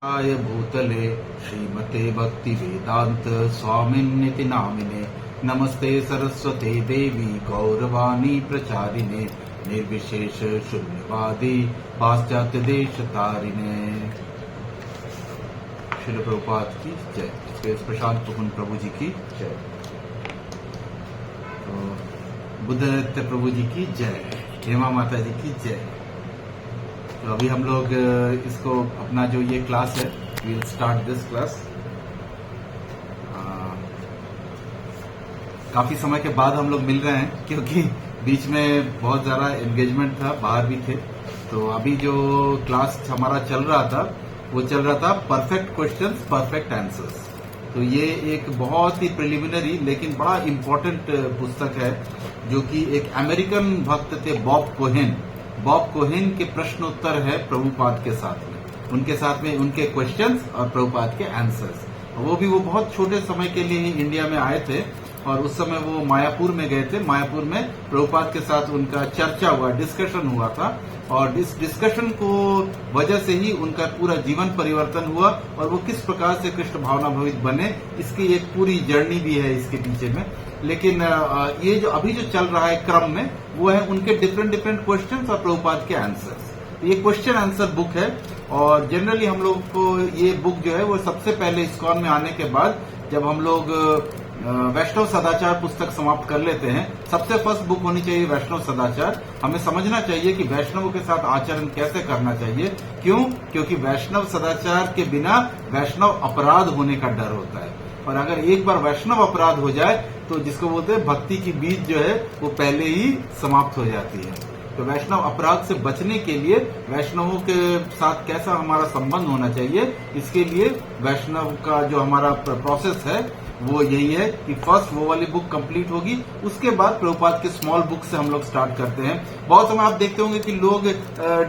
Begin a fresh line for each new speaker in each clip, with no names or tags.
आय भूतले श्रीमते भक्ति वेदांत स्वामिन्निति नामिने नमस्ते सरस्वते देवी गौरवाणी प्रचारिणे निर्विशेष शून्यवादी पाश्चात्य देश तारिणे। श्री प्रभुपाद की जय। स्पेस प्रशांत मुकुंद प्रभु जी की जय। तो बुद्धदत्त प्रभु जी की जय। हेमा माता जी की जय। तो अभी हम लोग इसको अपना जो ये क्लास है, we will start this class. काफी समय के बाद हम लोग मिल रहे हैं क्योंकि बीच में बहुत ज्यादा एंगेजमेंट था, बाहर भी थे। तो अभी जो क्लास हमारा चल रहा था वो चल रहा था परफेक्ट क्वेश्चंस परफेक्ट आंसर्स। तो ये एक बहुत ही प्रिलिमिनरी लेकिन बड़ा इम्पोर्टेंट पुस्तक है जो कि एक अमेरिकन भक्त थे बॉब कोहेन के प्रश्न उत्तर है प्रभुपाद के साथ में, उनके साथ में उनके क्वेश्चंस और प्रभुपाद के आंसर्स। वो बहुत छोटे समय के लिए ही इंडिया में आए थे और उस समय वो मायापुर में गए थे। मायापुर में प्रभुपाद के साथ उनका चर्चा हुआ, डिस्कशन हुआ था और इस डिस्कशन को वजह से ही उनका पूरा जीवन परिवर्तन हुआ और वो किस प्रकार से कृष्ण भावना भवित बने, इसकी एक पूरी जर्नी भी है इसके पीछे में। लेकिन ये जो अभी जो चल रहा है क्रम में वो है उनके डिफरेंट क्वेश्चंस और प्रभुपाद के आंसर्स। ये क्वेश्चन आंसर बुक है और जनरली हम लोग को ये बुक जो है वो सबसे पहले इस्कॉन में आने के बाद जब हम लोग वैष्णव सदाचार पुस्तक समाप्त कर लेते हैं, सबसे फर्स्ट बुक होनी चाहिए वैष्णव सदाचार। हमें समझना चाहिए कि वैष्णवों के साथ आचरण कैसे करना चाहिए। क्यों? क्योंकि वैष्णव सदाचार के बिना वैष्णव अपराध होने का डर होता है और अगर एक बार वैष्णव अपराध हो जाए तो जिसको बोलते हैं भक्ति की बीज जो है वो पहले ही समाप्त हो जाती है। तो वैष्णव अपराध से बचने के लिए वैष्णवों के साथ कैसा हमारा संबंध होना चाहिए, इसके लिए वैष्णव का जो हमारा प्रोसेस है वो यही है कि फर्स्ट वो वाली बुक कंप्लीट होगी, उसके बाद प्रभुपाद के स्मॉल बुक से हम लोग स्टार्ट करते हैं। बहुत समय आप देखते होंगे कि लोग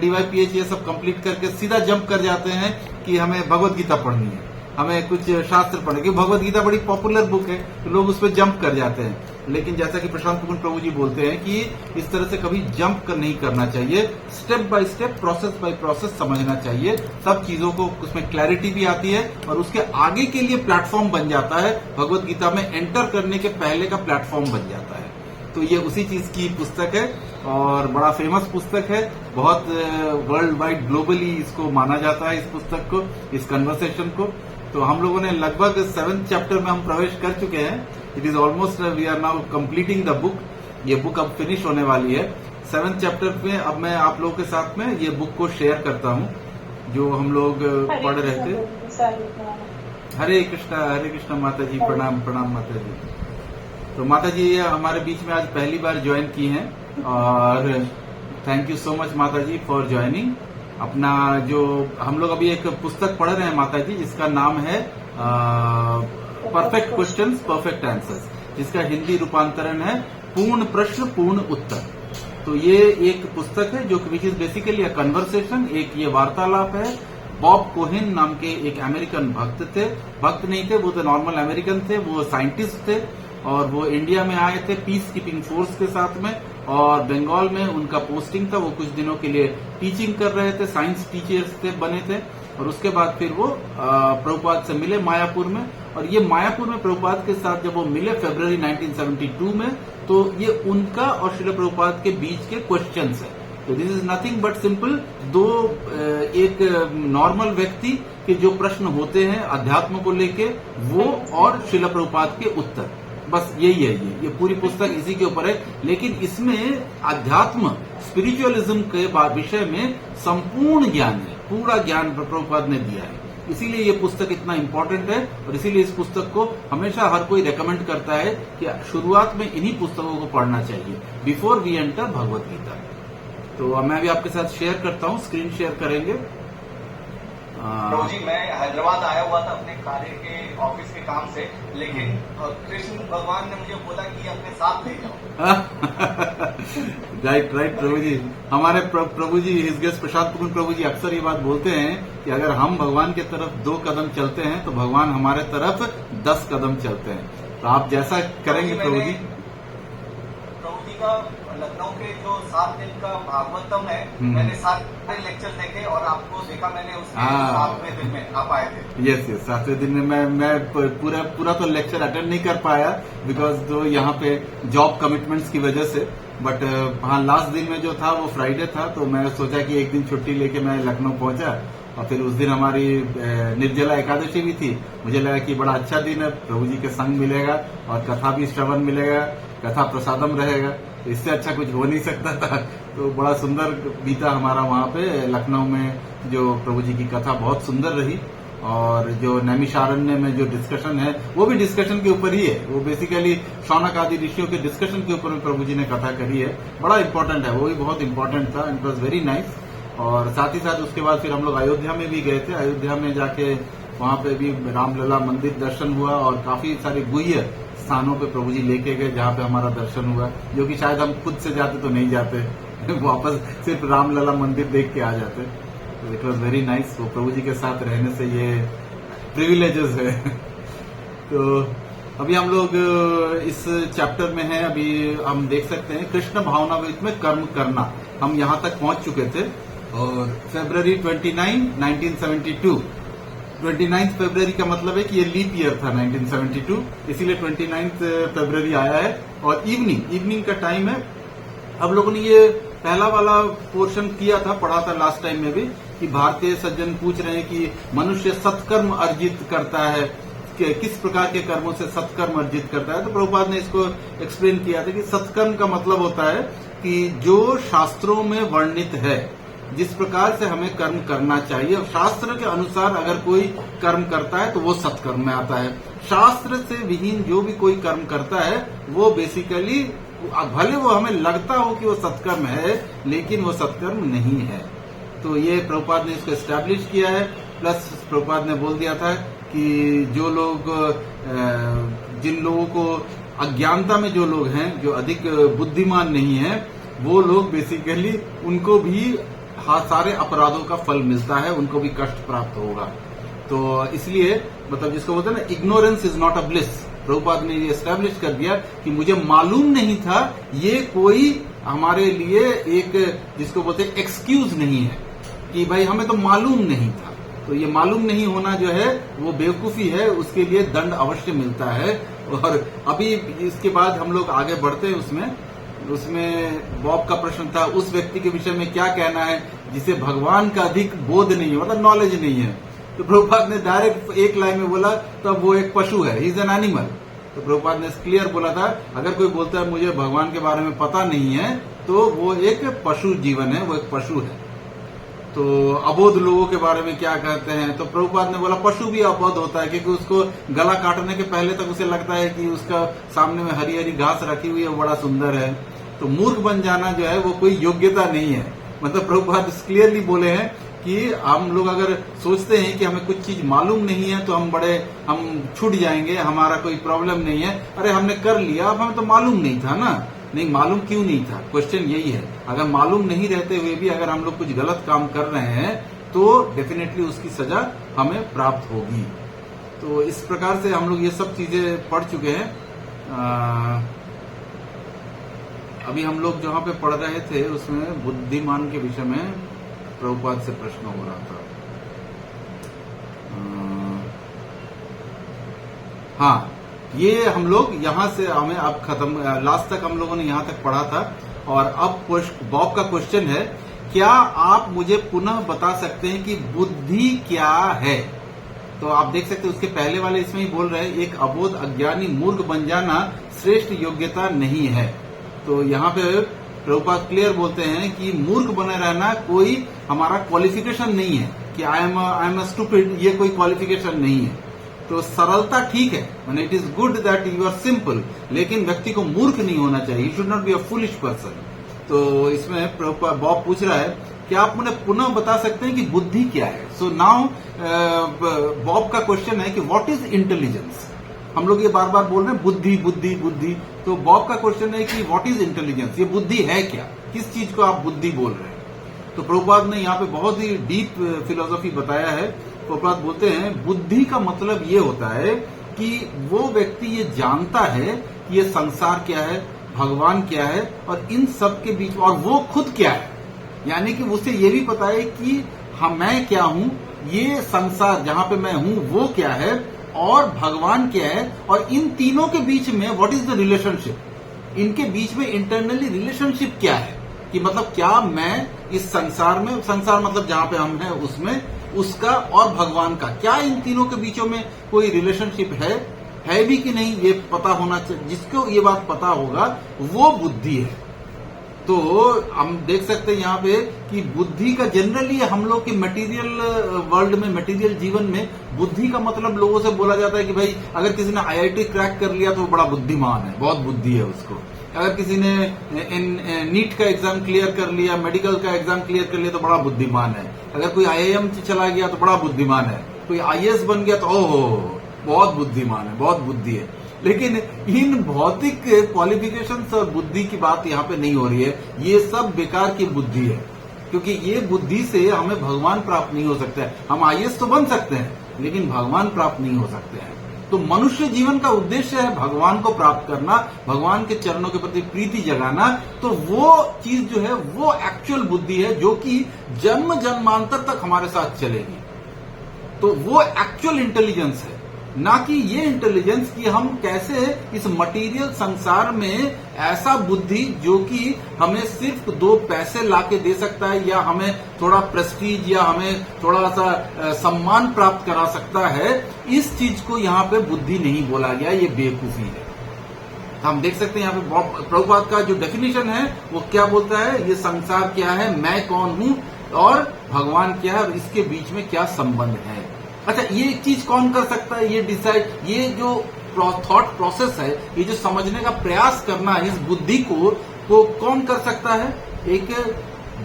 DYPH ये सब कंप्लीट करके सीधा जंप कर जाते हैं कि हमें भगवत गीता पढ़नी है, हमें कुछ शास्त्र पढ़ने की। भगवत गीता बड़ी पॉपुलर बुक है तो लोग उस पर जंप कर जाते हैं। लेकिन जैसा कि प्रशांत मुकुंद प्रभु जी बोलते हैं कि इस तरह से कभी जंप नहीं करना चाहिए, step by step process by process समझना चाहिए। सब चीजों को उसमें क्लैरिटी भी आती है और उसके आगे के लिए प्लेटफॉर्म बन जाता है। भगवत गीता में एंटर करने के पहले का प्लेटफॉर्म बन जाता है। तो ये उसी चीज की पुस्तक है और बड़ा फेमस पुस्तक है। बहुत वर्ल्ड वाइड ग्लोबली इसको माना जाता है, इस पुस्तक को, इस कन्वर्सेशन को। तो हम लोगों ने लगभग 7th चैप्टर में हम प्रवेश कर चुके हैं। It is almost we are now completing the book. ये बुक अब फिनिश होने वाली है 7th चैप्टर में। अब मैं आप लोगों के साथ में ये बुक को शेयर करता हूँ जो हम लोग पढ़ रहे थे। हरे कृष्णा माता जी। प्रणाम माता जी। तो माता जी ये हमारे बीच में आज पहली बार ज्वाइन की हैं और थैंक यू सो मच माता जी फॉर ज्वाइनिंग। अपना जो हम लोग अभी एक पुस्तक पढ़ रहे हैं माता जी, जिसका नाम है परफेक्ट क्वेश्चंस परफेक्ट आंसर्स, जिसका हिंदी रूपांतरण है पूर्ण प्रश्न पूर्ण उत्तर। तो ये एक पुस्तक है जो which is basically a conversation, एक ये वार्तालाप है। बॉब कोहेन नाम के एक अमेरिकन भक्त थे, भक्त नहीं थे, वो तो नॉर्मल अमेरिकन थे, वो साइंटिस्ट थे और वो इंडिया में आए थे पीस कीपिंग फोर्स के साथ में और बंगाल में उनका पोस्टिंग था। वो कुछ दिनों के लिए टीचिंग कर रहे थे, साइंस टीचर्स थे बने थे और उसके बाद फिर वो प्रभुपाद से मिले मायापुर में। और ये मायापुर में प्रभुपाद के साथ जब वो मिले फरवरी 1972 में, तो ये उनका और श्रील प्रभुपाद के बीच के क्वेश्चंस है। तो this is nothing but simple दो एक नॉर्मल व्यक्ति के जो प्रश्न होते हैं अध्यात्म को लेके, वो और श्रील प्रभुपाद के उत्तर, बस यही है। ये पूरी पुस्तक इसी के ऊपर है। लेकिन इसमें अध्यात्म स्पिरिचुअलिज्म के विषय में संपूर्ण ज्ञान है, पूरा ज्ञान प्रभुपाद ने दिया है। इसीलिए ये पुस्तक इतना इम्पोर्टेंट है और इसीलिए इस पुस्तक को हमेशा हर कोई रेकमेंड करता है कि शुरुआत में इन्हीं पुस्तकों को पढ़ना चाहिए before we enter Bhagavad Gita. तो मैं भी आपके साथ शेयर करता हूँ, स्क्रीन शेयर करेंगे।
प्रभु जी मैं हैदराबाद आया हुआ था अपने कार्य के ऑफिस के काम से, लेकिन कृष्ण भगवान ने मुझे बोला कि अपने साथ ले जाओ।
राइट प्रभु जी। हमारे प्रभु जी हिज गेस्ट प्रशांत मुकुंद प्रभु जी अक्सर ये बात बोलते हैं कि अगर हम भगवान की तरफ 2 कदम चलते हैं तो भगवान हमारे तरफ 10 कदम चलते हैं। तो आप जैसा करेंगे प्रभु जी।
प्रभु जी का लखनऊ के जो 7 दिन का भागवतम है, मैंने सारे लेक्चर देखे और आपको देखा मैंने उसके 7वें दिन में आप आए थे।
यस, 7वें दिन में मैं पूरा तो लेक्चर अटेंड नहीं कर पाया बिकॉज तो यहाँ पे जॉब कमिटमेंट्स की वजह से, बट हाँ लास्ट दिन में जो था वो फ्राइडे था, तो मैं सोचा कि एक दिन छुट्टी लेके मैं लखनऊ पहुंचा और फिर उस दिन हमारी निर्जला एकादशी भी थी। मुझे लगा कि बड़ा अच्छा दिन है, प्रभु जी के संग मिलेगा और कथा भी श्रवण मिलेगा, कथा प्रसादम रहेगा, तो इससे अच्छा कुछ हो नहीं सकता था। तो बड़ा सुंदर बीता हमारा वहाँ पे लखनऊ में, जो प्रभु जी की कथा बहुत सुंदर रही। और जो नैमिषारण्य में जो डिस्कशन है वो भी डिस्कशन के ऊपर ही है, वो बेसिकली शौनक आदि ऋषियों के डिस्कशन के ऊपर प्रभु जी ने कथा करी है, बड़ा इंपॉर्टेंट है, वो भी बहुत इंपॉर्टेंट था, इट वॉज वेरी नाइस। और साथ ही साथ उसके बाद फिर हम लोग अयोध्या में भी गए थे। अयोध्या में जाके वहां पे भी रामलला मंदिर दर्शन हुआ और काफी सारे गुह्य स्थानों पे प्रभु जी लेके गए जहाँ पे हमारा दर्शन हुआ, जो कि शायद हम खुद से जाते तो नहीं जाते वापस सिर्फ रामलला मंदिर देख के आ जाते। तो इट वॉज वेरी नाइस, वो प्रभु जी के साथ रहने से ये प्रिविलेजेस है तो अभी हम लोग इस चैप्टर में हैं, अभी हम देख सकते हैं कृष्ण भावनामृत में कर्म करना, हम यहाँ तक पहुंच चुके थे। और फरवरी 29, 1972, 29 फरवरी का मतलब है कि ये लीप ईयर था 1972, इसीलिए 29 फरवरी आया है। और इवनिंग का टाइम है। अब लोगों ने ये पहला वाला पोर्शन किया था, पढ़ा था लास्ट टाइम में भी, कि भारतीय सज्जन पूछ रहे हैं कि मनुष्य सत्कर्म अर्जित करता है, किस प्रकार के कर्मों से सत्कर्म अर्जित करता है। तो प्रभुपाद ने इसको एक्सप्लेन किया था कि सत्कर्म का मतलब होता है कि जो शास्त्रों में वर्णित है, जिस प्रकार से हमें कर्म करना चाहिए, शास्त्र के अनुसार अगर कोई कर्म करता है तो वो सत्कर्म में आता है। शास्त्र से विहीन जो भी कोई कर्म करता है वो बेसिकली, भले वो हमें लगता हो कि वो सत्कर्म है, लेकिन वो सत्कर्म नहीं है। तो ये प्रभुपाद ने इसको एस्टैब्लिश किया है। प्लस प्रभुपाद ने बोल दिया था कि जो लोग, जिन लोगों को अज्ञानता में जो लोग हैं, जो अधिक बुद्धिमान नहीं है, वो लोग बेसिकली उनको भी सारे अपराधों का फल मिलता है, उनको भी कष्ट प्राप्त होगा। तो इसलिए मतलब जिसको बोलते हैं ना, ignorance is not a bliss, Prabhupada ने ये एस्टैब्लिश कर दिया कि मुझे मालूम नहीं था, ये कोई हमारे लिए एक जिसको बोलते हैं एक्सक्यूज नहीं है कि भाई हमें तो मालूम नहीं था। तो ये मालूम नहीं होना जो है वो बेवकूफी है, उसके लिए दंड अवश्य मिलता है। और अभी इसके बाद हम लोग आगे बढ़ते हैं। उसमें बॉब का प्रश्न था, उस व्यक्ति के विषय में क्या कहना है जिसे भगवान का अधिक बोध नहीं है, मतलब नॉलेज नहीं है। तो प्रभुपाद ने डायरेक्ट एक लाइन में बोला, तब वो एक पशु है, ही इज एन एनिमल। तो प्रभुपाद ने क्लियर बोला था, अगर कोई बोलता है मुझे भगवान के बारे में पता नहीं है, तो वो एक पशु जीवन है, वो एक पशु है। तो अबोध लोगों के बारे में क्या कहते हैं, तो प्रभुपाद ने बोला पशु भी अबोध होता है, क्योंकि उसको गला काटने के पहले तक उसे लगता है कि उसका सामने में हरी हरी घास रखी हुई है, वो बड़ा सुंदर है। तो मूर्ख बन जाना जो है वो कोई योग्यता नहीं है। मतलब प्रभुपाद क्लियरली बोले हैं कि हम लोग अगर सोचते हैं कि हमें कुछ चीज मालूम नहीं है तो हम छूट जाएंगे, हमारा कोई प्रॉब्लम नहीं है, अरे हमने कर लिया, अब हमें तो मालूम नहीं था ना। नहीं, मालूम क्यों नहीं था, क्वेश्चन यही है। अगर मालूम नहीं रहते हुए भी अगर हम लोग कुछ गलत काम कर रहे हैं तो डेफिनेटली उसकी सजा हमें प्राप्त होगी। तो इस प्रकार से हम लोग ये सब चीजें पढ़ चुके हैं। अभी हम लोग जहाँ पे पढ़ रहे थे उसमें बुद्धिमान के विषय में प्रभुपाद से प्रश्न हो रहा था। हाँ, ये हम लोग यहाँ से हमें अब खत्म, लास्ट तक हम लोगों ने यहाँ तक पढ़ा था। और अब बॉब का क्वेश्चन है, क्या आप मुझे पुनः बता सकते हैं कि बुद्धि क्या है। तो आप देख सकते हैं उसके पहले वाले इसमें ही बोल रहे हैं, एक अबोध अज्ञानी मूर्ख बन जाना श्रेष्ठ योग्यता नहीं है। तो यहाँ पे प्रभुपाद क्लियर बोलते हैं कि मूर्ख बने रहना कोई हमारा क्वालिफिकेशन नहीं है, कि आई एम अ स्टूपिड, ये कोई क्वालिफिकेशन नहीं है। तो सरलता ठीक है, मैंने it is good that you are simple, लेकिन व्यक्ति को मूर्ख नहीं होना चाहिए, you should not be a foolish person. तो इसमें बॉब पूछ रहा है, क्या आप मुझे पुनः बता सकते हैं कि बुद्धि क्या है। सो नाउ बॉब का क्वेश्चन है कि व्हाट इज इंटेलिजेंस। हम लोग ये बार बार बोल रहे हैं बुद्धि बुद्धि बुद्धि, तो बॉब का क्वेश्चन है कि व्हाट इज इंटेलिजेंस, ये बुद्धि है क्या, किस चीज को आप बुद्धि बोल रहे हैं। तो प्रभुपाद ने यहाँ पे बहुत ही डीप फिलोसॉफी बताया है। प्रभुपाद बोलते हैं बुद्धि का मतलब ये होता है कि वो व्यक्ति ये जानता है कि ये संसार क्या है, भगवान क्या है और इन सब के बीच, और वो खुद क्या है, यानी कि उसे ये भी पता है कि हम मैं क्या हूं, ये संसार जहां पे मैं हूं वो क्या है और भगवान क्या है, और इन तीनों के बीच में व्हाट इज द रिलेशनशिप, इनके बीच में इंटरनली रिलेशनशिप क्या है, कि मतलब क्या मैं इस संसार में, संसार मतलब जहां पे हम हैं उसमें, उसका और भगवान का क्या इन तीनों के बीचों में कोई रिलेशनशिप है भी कि नहीं, ये पता होना चाहिए। जिसको ये बात पता होगा वो बुद्धि है। तो हम देख सकते हैं यहाँ पे कि बुद्धि का जनरली हम लोग की मटेरियल वर्ल्ड में, मटेरियल जीवन में बुद्धि का मतलब लोगों से बोला जाता है कि भाई अगर किसी ने आईआईटी क्रैक कर लिया तो वो बड़ा बुद्धिमान है, बहुत बुद्धि है उसको। अगर किसी ने नीट का एग्जाम क्लियर कर लिया, मेडिकल का एग्जाम क्लियर कर लिया तो बड़ा बुद्धिमान है। अगर कोई आईआईएम चला गया तो बड़ा बुद्धिमान है। कोई आईएएस बन गया तो ओहो बहुत बुद्धिमान है, बहुत बुद्धि है। लेकिन इन भौतिक क्वालिफिकेशंस और बुद्धि की बात यहाँ पे नहीं हो रही है। ये सब बेकार की बुद्धि है, क्योंकि ये बुद्धि से हमें भगवान प्राप्त नहीं हो सकता है। हम आईएएस तो बन सकते हैं लेकिन भगवान प्राप्त नहीं हो सकते हैं। तो मनुष्य जीवन का उद्देश्य है भगवान को प्राप्त करना, भगवान के चरणों के प्रति प्रीति जगाना। तो वो चीज जो है वो एक्चुअल बुद्धि है जो कि जन्म जन्मांतर तक हमारे साथ चलेगी। तो वो एक्चुअल इंटेलिजेंस है, ना कि ये इंटेलिजेंस कि हम कैसे इस मटेरियल संसार में ऐसा बुद्धि जो कि हमें सिर्फ 2 पैसे लाके दे सकता है, या हमें थोड़ा प्रेस्टीज या हमें थोड़ा सा सम्मान प्राप्त करा सकता है, इस चीज को यहाँ पे बुद्धि नहीं बोला गया। ये बेवकूफी है। हम देख सकते हैं यहाँ पे प्रभुपाद का जो डेफिनेशन है वो क्या बोलता है, ये संसार क्या है, मैं कौन हूं और भगवान क्या है और इसके बीच में क्या संबंध है। अच्छा, ये एक चीज कौन कर सकता है, ये डिसाइड, ये जो थॉट प्रोसेस है, ये जो समझने का प्रयास करना है इस बुद्धि को कौन कर सकता है? एक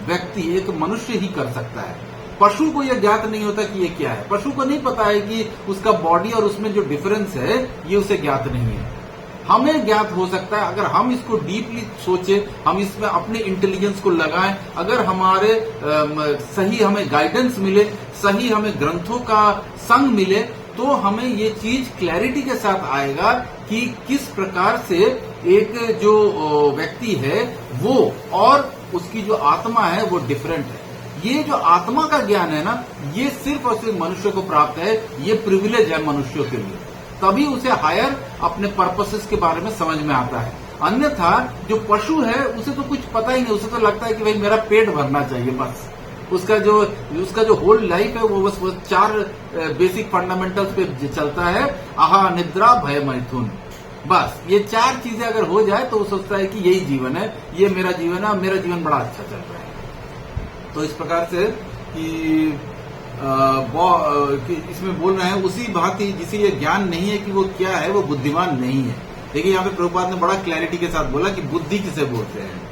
व्यक्ति, एक मनुष्य ही कर सकता है। पशु को यह ज्ञात नहीं होता कि ये क्या है। पशु को नहीं पता है कि उसका बॉडी और उसमें जो डिफरेंस है ये उसे ज्ञात नहीं है। हमें ज्ञात हो सकता है अगर हम इसको डीपली सोचे, हम इसमें अपने इंटेलिजेंस को लगाएं, अगर हमारे सही हमें गाइडेंस मिले, सही हमें ग्रंथों का संग मिले, तो हमें ये चीज क्लैरिटी के साथ आएगा कि किस प्रकार से एक जो व्यक्ति है वो और उसकी जो आत्मा है वो डिफरेंट है। ये जो आत्मा का ज्ञान है ना, ये सिर्फ और सिर्फ मनुष्य को प्राप्त है। ये प्रिविलेज है मनुष्यों के लिए, तभी उसे हायर अपने पर्पसेस के बारे में समझ में आता है। अन्यथा जो पशु है उसे तो कुछ पता ही नहीं, उसे तो लगता है कि भाई मेरा पेट भरना चाहिए बस। उसका जो होल लाइफ है वो बस 4 बेसिक फंडामेंटल्स पे चलता है, आहा, निद्रा, भय, मैथुन। बस ये 4 चीजें अगर हो जाए तो वो सोचता है कि यही जीवन है, ये मेरा जीवन है, मेरा जीवन बड़ा अच्छा चल रहा है। तो इस प्रकार से कि इसमें बोल रहे हैं उसी भांति जिसे ये ज्ञान नहीं है कि वो क्या है, वो बुद्धिमान नहीं है। देखिए यहाँ पे प्रभुपाद ने बड़ा क्लैरिटी के साथ बोला कि बुद्धि किसे बोलते हैं।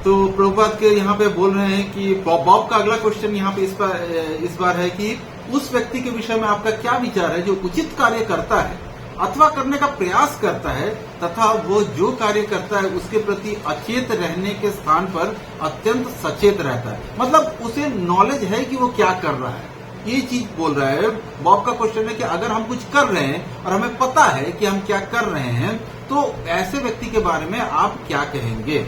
तो प्रभुपाद के यहाँ पे बोल रहे हैं कि बॉब का अगला क्वेश्चन यहाँ पे इस बार है कि उस व्यक्ति के विषय में आपका क्या विचार है जो उचित कार्य करता है अथवा करने का प्रयास करता है, तथा वो जो कार्य करता है उसके प्रति अचेत रहने के स्थान पर अत्यंत सचेत रहता है। मतलब उसे नॉलेज है कि वो क्या कर रहा है, ये चीज बोल रहा है। बॉब का क्वेश्चन है कि अगर हम कुछ कर रहे हैं और हमें पता है कि हम क्या कर रहे हैं, तो ऐसे व्यक्ति के बारे में आप क्या कहेंगे?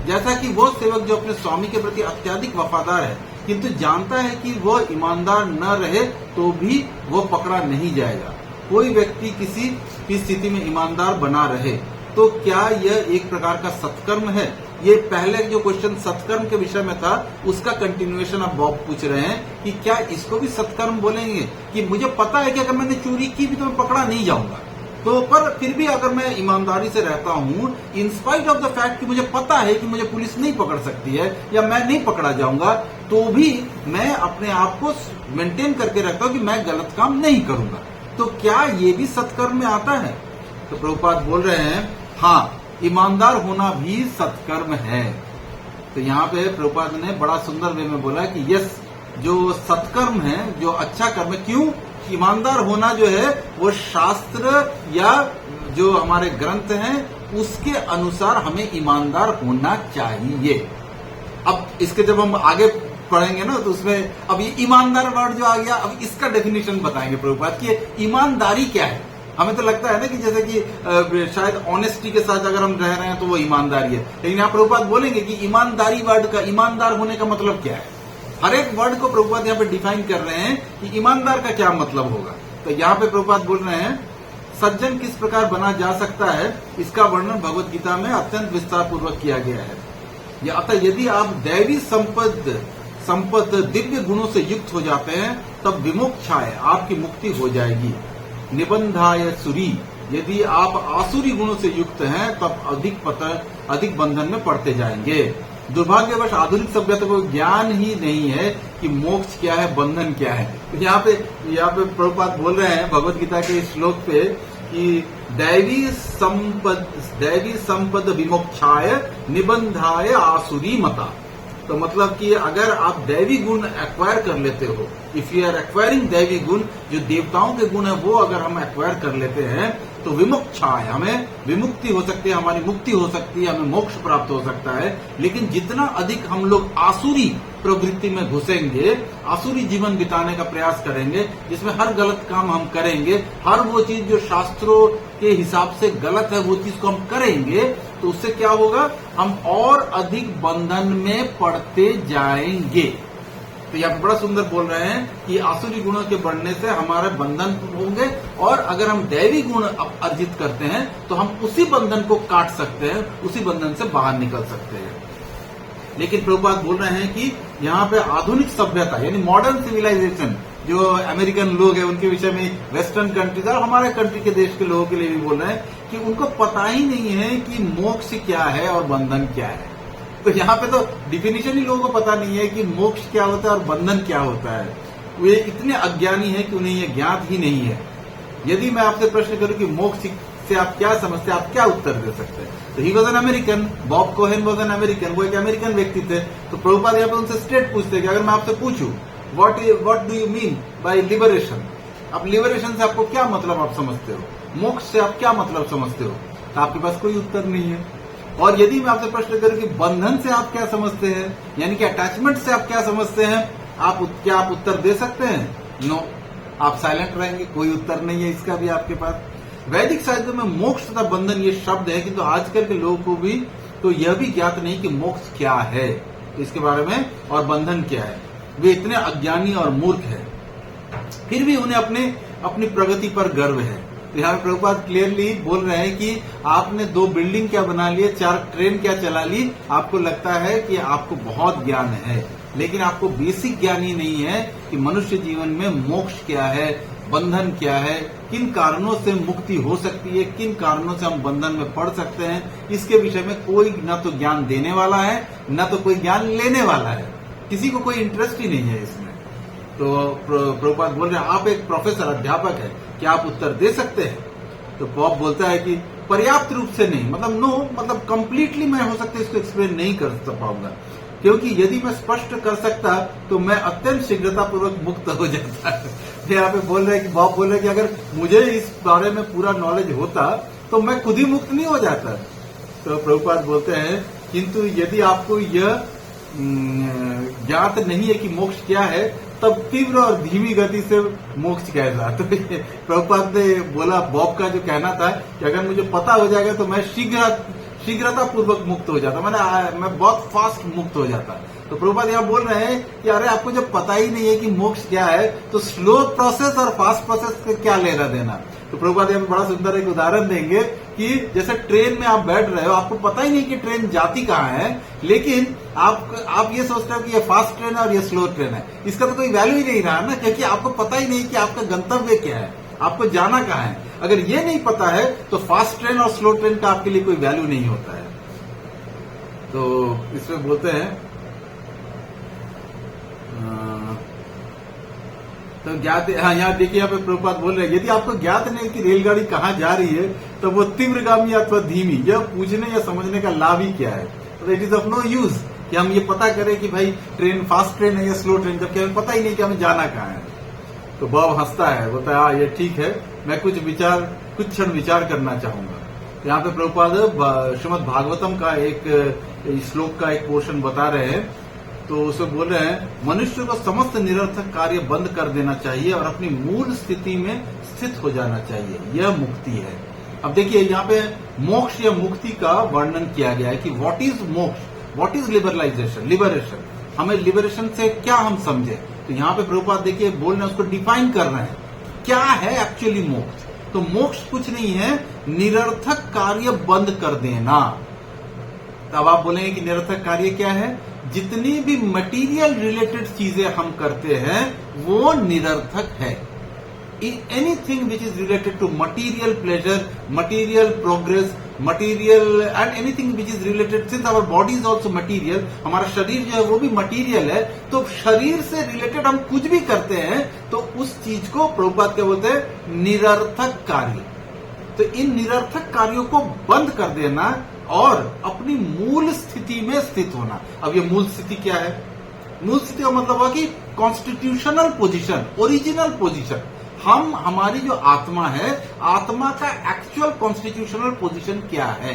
जैसा कि वो सेवक जो अपने स्वामी के प्रति अत्यधिक वफादार है किंतु जानता है कि वो ईमानदार न रहे तो भी वो पकड़ा नहीं जाएगा। कोई व्यक्ति किसी भी स्थिति में ईमानदार बना रहे तो क्या यह एक प्रकार का सत्कर्म है? ये पहले जो क्वेश्चन सत्कर्म के विषय में था उसका कंटिन्यूएशन अब बॉब पूछ रहे हैं कि क्या इसको भी सत्कर्म बोलेंगे? कि मुझे पता है कि अगर मैंने चोरी की भी तो मैं पकड़ा नहीं जाऊंगा, तो पर फिर भी अगर मैं ईमानदारी से रहता हूं, in spite of the fact कि मुझे पता है कि मुझे पुलिस नहीं पकड़ सकती है या मैं नहीं पकड़ा जाऊंगा, तो भी मैं अपने आप को मेंटेन करके रखता हूं कि मैं गलत काम नहीं करूंगा। तो क्या ये भी सत्कर्म में आता है? तो प्रभुपाद बोल रहे हैं हाँ, ईमानदार होना भी सत्कर्म है। तो यहाँ पे प्रभुपाद ने बड़ा सुंदर वे में बोला कि यस, जो सत्कर्म है, जो अच्छा कर्म है, क्यों? ईमानदार होना जो है वो शास्त्र या जो हमारे ग्रंथ हैं उसके अनुसार हमें ईमानदार होना चाहिए। अब इसके जब हम आगे पढ़ेंगे ना तो उसमें अब ये ईमानदार वर्ड जो आ गया, अब इसका डेफिनेशन बताएंगे प्रभुपाद कि ईमानदारी क्या है। हमें तो लगता है ना कि जैसे कि शायद ऑनेस्टी के साथ अगर हम रह रहे हैं तो वो ईमानदारी है, लेकिन यहाँ प्रभुपाद बोलेंगे कि ईमानदारी वर्ड का, ईमानदार होने का मतलब क्या है। हर एक वर्ड को प्रभुपाद यहाँ पे डिफाइन कर रहे हैं कि ईमानदार का क्या मतलब होगा। तो यहाँ पे प्रभुपाद बोल रहे हैं सज्जन किस प्रकार बना जा सकता है, इसका वर्णन भगवत गीता में अत्यंत विस्तार पूर्वक किया गया है। अतः यदि आप दैवी संपद दिव्य गुणों से युक्त हो जाते हैं तब विमोक्षाय आपकी मुक्ति हो जाएगी। निबंधाय सुरी, यदि आप आसुरी गुणों से युक्त हैं तब अधिक बंधन में पड़ते जाएंगे। दुर्भाग्यवश आधुनिक सभ्यता को ज्ञान ही नहीं है कि मोक्ष क्या है, बंधन क्या है। तो यहाँ पे प्रभुपाद बोल रहे हैं भगवत गीता के इस श्लोक पे कि दैवी संपद विमोक्षाय निबंधाय आसुरी मता। तो मतलब कि अगर आप दैवी गुण एक्वायर कर लेते हो, इफ यू आर एक्वायरिंग दैवी गुण, जो देवताओं के गुण है वो अगर हम एक्वायर कर लेते हैं तो विमुक्षाय, हमें विमुक्ति हो सकती है, हमारी मुक्ति हो सकती है, हमें मोक्ष प्राप्त हो सकता है। लेकिन जितना अधिक हम लोग आसुरी प्रवृत्ति में घुसेंगे, आसुरी जीवन बिताने का प्रयास करेंगे, जिसमें हर गलत काम हम करेंगे, हर वो चीज जो शास्त्रों के हिसाब से गलत है वो चीज को हम करेंगे, तो उससे क्या होगा, हम और अधिक बंधन में पड़ते जाएंगे। तो यहाँ पे बड़ा सुंदर बोल रहे हैं कि आसुरी गुणों के बढ़ने से हमारे बंधन होंगे, और अगर हम दैवी गुण अर्जित करते हैं तो हम उसी बंधन को काट सकते हैं, उसी बंधन से बाहर निकल सकते हैं। लेकिन प्रभुपाद बोल रहे हैं कि यहाँ पे आधुनिक सभ्यता यानी मॉडर्न सिविलाइजेशन, जो अमेरिकन लोग हैं उनके विषय में, वेस्टर्न कंट्रीज और हमारे कंट्री के देश के लोगों के लिए भी बोल रहे हैं कि उनको पता ही नहीं है कि मोक्ष क्या है और बंधन क्या है। तो यहाँ पे तो डिफिनेशन ही लोगों को पता नहीं है कि मोक्ष क्या होता है और बंधन क्या होता है। वे इतने अज्ञानी हैं कि उन्हें ये ज्ञात ही नहीं है। यदि मैं आपसे प्रश्न करूं कि मोक्ष से आप क्या समझते हैं, आप क्या उत्तर दे सकते हैं? तो he was an American, Bob Cohen was an American, वो एक अमेरिकन व्यक्ति थे। तो प्रभुपाद यहाँ पे उनसे स्ट्रेट पूछते हैं कि अगर मैं आपसे पूछूं what do you mean by liberation, आप लिबरेशन से आपको क्या मतलब आप समझते हो, मोक्ष से आप क्या मतलब समझते हो, तो आपके पास कोई उत्तर नहीं है। और यदि मैं आपसे प्रश्न करूं कि बंधन से आप क्या समझते हैं, यानी कि अटैचमेंट से आप क्या समझते हैं, क्या आप उत्तर दे सकते हैं? नो, आप साइलेंट रहेंगे, कोई उत्तर नहीं है इसका भी आपके पास। वैदिक साहित्य में मोक्ष तथा बंधन ये शब्द है, किंतु आजकल के लोगों को भी तो यह भी ज्ञात नहीं कि मोक्ष क्या है, इसके बारे में, और बंधन क्या है। वे इतने अज्ञानी और मूर्ख है, फिर भी उन्हें अपनी प्रगति पर गर्व है। तो यहाँ प्रभुपाद क्लियरली बोल रहे हैं कि आपने 2 बिल्डिंग क्या बना लिए, 4 ट्रेन क्या चला ली, आपको लगता है कि आपको बहुत ज्ञान है, लेकिन आपको बेसिक ज्ञान ही नहीं है कि मनुष्य जीवन में मोक्ष क्या है, बंधन क्या है, किन कारणों से मुक्ति हो सकती है, किन कारणों से हम बंधन में पड़ सकते हैं। इसके विषय में कोई न तो ज्ञान देने वाला है, न तो कोई ज्ञान लेने वाला है, किसी को कोई इंटरेस्ट ही नहीं है इसमें। तो प्रभुपाद बोल रहे हैं आप एक प्रोफेसर, अध्यापक है, क्या आप उत्तर दे सकते हैं? तो बॉब बोलता है कि पर्याप्त रूप से नहीं, मतलब कंप्लीटली मैं हो सकता है इसको एक्सप्लेन नहीं कर पाऊंगा, क्योंकि यदि मैं स्पष्ट कर सकता तो मैं अत्यंत शीघ्रतापूर्वक मुक्त हो जाता। यहाँ पे बोल रहे हैं कि बॉब बोल रहे हैं कि अगर मुझे इस बारे में पूरा नॉलेज होता तो मैं खुद ही मुक्त नहीं हो जाता। तो प्रभुपाद बोलते हैं किंतु यदि आपको यह ज्ञात नहीं है कि मोक्ष क्या है, तब तीव्र और धीमी गति से मोक्ष कैसा। तो प्रभुपाद ने बोला, बॉब का जो कहना था कि अगर मुझे पता हो जाएगा तो मैं शीघ्रता पूर्वक मुक्त हो जाता, मैं बहुत फास्ट मुक्त हो जाता। तो प्रभुपाद यहाँ बोल रहे हैं कि अरे आपको जब पता ही नहीं है कि मोक्ष क्या है तो स्लो प्रोसेस और फास्ट प्रोसेस का क्या लेना देना। तो प्रभुपाद यहाँ बड़ा सुंदर एक उदाहरण देंगे कि जैसे ट्रेन में आप बैठ रहे हो, आपको पता ही नहीं कि ट्रेन जाती कहाँ है, लेकिन आप ये सोचते हो कि ये फास्ट ट्रेन है और ये स्लो ट्रेन है। इसका तो कोई वैल्यू ही नहीं रहा ना, क्योंकि आपको पता ही नहीं कि आपका गंतव्य क्या है, आपको जाना कहाँ है। अगर ये नहीं पता है तो फास्ट ट्रेन और स्लो ट्रेन का आपके लिए कोई वैल्यू नहीं होता है। तो इसमें बोलते हैं तो ज्ञात, हाँ यहाँ देखिए यहाँ पे प्रभुपाद बोल रहे हैं यदि आपको ज्ञात नहीं कि रेलगाड़ी कहाँ जा रही है तो वो तीव्रगामी अथवा धीमी, यह पूछने या समझने का लाभ ही क्या है। तो it is of no use कि हम ये पता करें कि भाई ट्रेन फास्ट ट्रेन है या स्लो ट्रेन, जबकि हमें पता ही नहीं कि हमें जाना कहाँ है। तो बॉब हंसता है, बोलता है हाँ ये ठीक है, मैं कुछ क्षण विचार करना चाहूंगा। तो यहाँ पे प्रभुपाद श्रीमद् भागवतम का एक श्लोक का एक पोर्शन बता रहे हैं तो उसे बोल रहे हैं मनुष्य को समस्त निरर्थक कार्य बंद कर देना चाहिए और अपनी मूल स्थिति में स्थित हो जाना चाहिए, यह मुक्ति है। अब देखिए यहाँ पे मोक्ष या मुक्ति का वर्णन किया गया है कि व्हाट इज मोक्ष, व्हाट इज लिबरेशन, हमें लिबरेशन से क्या हम समझे। तो यहाँ पे प्रभुपाद देखिए बोल रहे हैं, उसको डिफाइन कर रहे हैं क्या है एक्चुअली मोक्ष। तो मोक्ष कुछ नहीं है, निरर्थक कार्य बंद कर देना। तब आप बोलेंगे कि निरर्थक कार्य क्या है? जितनी भी मटेरियल रिलेटेड चीजें हम करते हैं वो निरर्थक है। Anything which is related to material pleasure, material progress, material and anything which is related, since our body is also material, हमारा शरीर जो है वो भी मटीरियल है, तो शरीर से रिलेटेड हम कुछ भी करते हैं तो उस चीज को प्रभुपाद क्या बोलते हैं? निरर्थक कार्य। तो इन निरर्थक कार्यों को बंद कर देना और अपनी मूल स्थिति में स्थित होना। अब ये मूल स्थिति क्या है? मूल स्थिति का मतलब है कि कॉन्स्टिट्यूशनल पोजीशन, ओरिजिनल पोजीशन। हम, हमारी जो आत्मा है, आत्मा का एक्चुअल कॉन्स्टिट्यूशनल पोजीशन क्या है?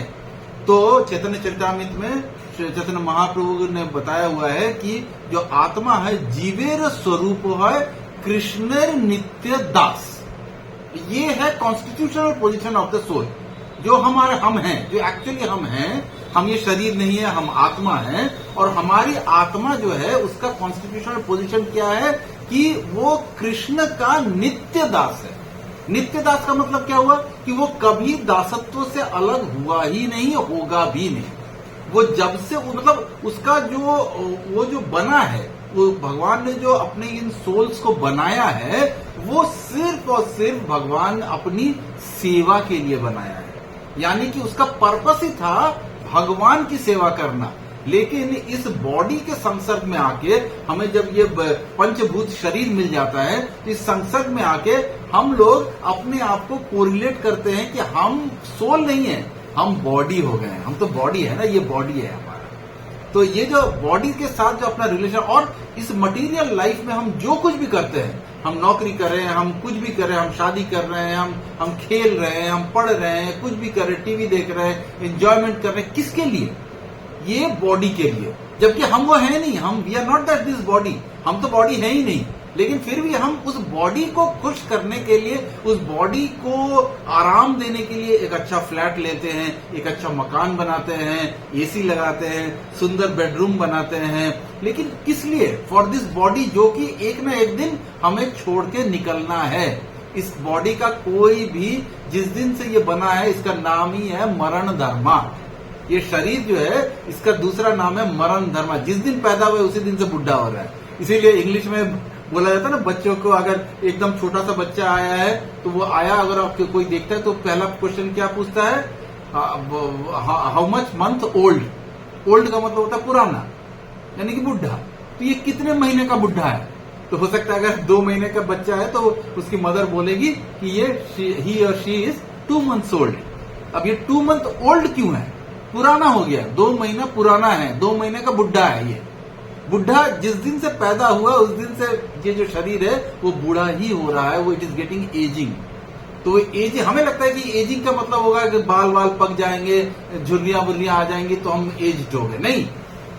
तो चैतन्य चरितामृत में चैतन्य महाप्रभु ने बताया हुआ है कि जो आत्मा है जीवेर स्वरूप है कृष्णेर नित्य दास। ये है constitutional position of the soul. जो हमारे हम हैं, जो एक्चुअली हम हैं, हम ये शरीर नहीं है, हम आत्मा हैं, और हमारी आत्मा जो है उसका कॉन्स्टिट्यूशनल पोजीशन क्या है कि वो कृष्ण का नित्य दास है। नित्य दास का मतलब क्या हुआ कि वो कभी दासत्व से अलग हुआ ही नहीं, होगा भी नहीं। वो जब से मतलब उसका वो जो बना है, वो भगवान ने जो अपने इन सोल्स को बनाया है वो सिर्फ और सिर्फ भगवान अपनी सेवा के लिए बनाया है। यानी कि उसका पर्पस ही था भगवान की सेवा करना। लेकिन इस बॉडी के संसर्ग में आके हमें जब ये पंचभूत शरीर मिल जाता है तो इस संसर्ग में आके हम लोग अपने आप को कोरिलेट करते हैं कि हम सोल नहीं है, हम बॉडी हो गए हैं। हम तो बॉडी है ना, ये बॉडी है हमारा। तो ये जो बॉडी के साथ जो अपना रिलेशन, और इस मटेरियल लाइफ में हम जो कुछ भी करते हैं, हम नौकरी कर रहे हैं, हम कुछ भी कर रहे हैं, हम शादी कर रहे हैं, हम खेल रहे हैं, हम पढ़ रहे हैं, कुछ भी कर रहे हैं, टीवी देख रहे हैं, एंजॉयमेंट कर रहे हैं, किसके लिए? ये बॉडी के लिए। जबकि हम वो है नहीं, हम we are not that this body, हम तो बॉडी है ही नहीं। लेकिन फिर भी हम उस बॉडी को खुश करने के लिए, उस बॉडी को आराम देने के लिए एक अच्छा फ्लैट लेते हैं, एक अच्छा मकान बनाते हैं, एसी लगाते हैं, सुंदर बेडरूम बनाते हैं। लेकिन किस लिए? फॉर दिस बॉडी, जो कि एक न एक दिन हमें छोड़ के निकलना है। इस बॉडी का कोई भी, जिस दिन से ये बना है, इसका नाम ही है मरण धर्मा। ये शरीर जो है इसका दूसरा नाम है मरण धर्मा। जिस दिन पैदा हुआ उसी दिन से बुढ़ा हो रहा है। इसीलिए इंग्लिश में बोला जाता है ना, बच्चों को अगर एकदम छोटा सा बच्चा आया है तो वो आया, अगर आपको कोई देखता है तो पहला क्वेश्चन क्या पूछता है? How much month old. Old का मतलब होता है पुराना, यानी कि बुढ़ा। तो ये कितने महीने का बुढ़ा है? तो हो सकता है अगर 2 महीने का बच्चा है तो उसकी मदर बोलेगी कि ये ही और शी इज 2 months ओल्ड। अब ये 2 month ओल्ड क्यों है? पुराना हो गया, 2 महीना पुराना है, 2 महीने का बुढ़ा है। ये बुढ़ा जिस दिन से पैदा हुआ उस दिन से ये जो शरीर है वो बूढ़ा ही हो रहा है, वो इट इज गेटिंग एजिंग। तो एज, हमें लगता है कि एजिंग का मतलब होगा कि बाल वाल पक जाएंगे, झुर्रियां बुर्रियां आ जाएंगी तो हम एज्ड हो गए। नहीं,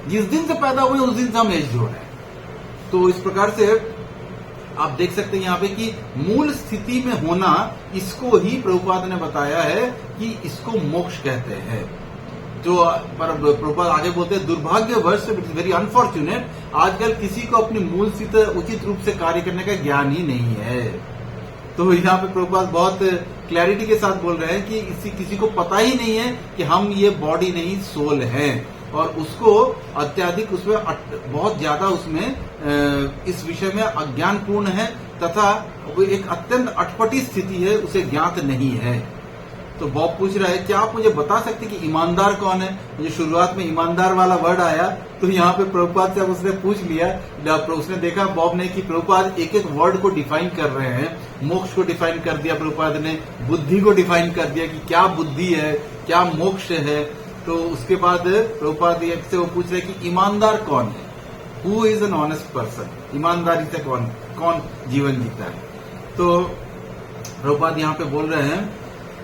जिस दिन से पैदा हुए उस दिन से हम एज्ड हो रहे हैं। तो इस प्रकार से आप देख सकते हैं यहाँ पे कि मूल स्थिति में होना, इसको ही प्रभुपाद ने बताया है कि इसको मोक्ष कहते हैं। जो पर प्रभुपाद आगे बोलते हैं, दुर्भाग्यवश, इट इज वेरी अनफॉर्चुनेट, आजकल किसी को अपनी मूल स्थिति उचित रूप से कार्य करने का ज्ञान ही नहीं है। तो यहाँ पे प्रभुपाद बहुत क्लैरिटी के साथ बोल रहे हैं कि किसी को पता ही नहीं है कि हम ये बॉडी नहीं सोल हैं, और उसको अत्याधिक उसमें बहुत ज्यादा उसमें इस विषय में अज्ञानपूर्ण है, तथा वो एक अत्यंत अटपटी स्थिति है, उसे ज्ञात नहीं है। तो बॉब पूछ रहा है, क्या आप मुझे बता सकते कि ईमानदार कौन है? मुझे शुरुआत में ईमानदार वाला वर्ड आया तो यहाँ पे प्रभुपाद से उसने पूछ लिया, उसने देखा बॉब ने कि प्रभुपाद एक एक वर्ड को डिफाइन कर रहे हैं। मोक्ष को डिफाइन कर दिया प्रभुपाद ने, बुद्धि को डिफाइन कर दिया कि क्या बुद्धि है, क्या मोक्ष है। तो उसके बाद प्रभुपाद से वो पूछ रहे कि ईमानदार कौन है? Who is an honest person? ईमानदारी से कौन जीवन जीता है? तो प्रभुपाद यहाँ पे बोल रहे हैं,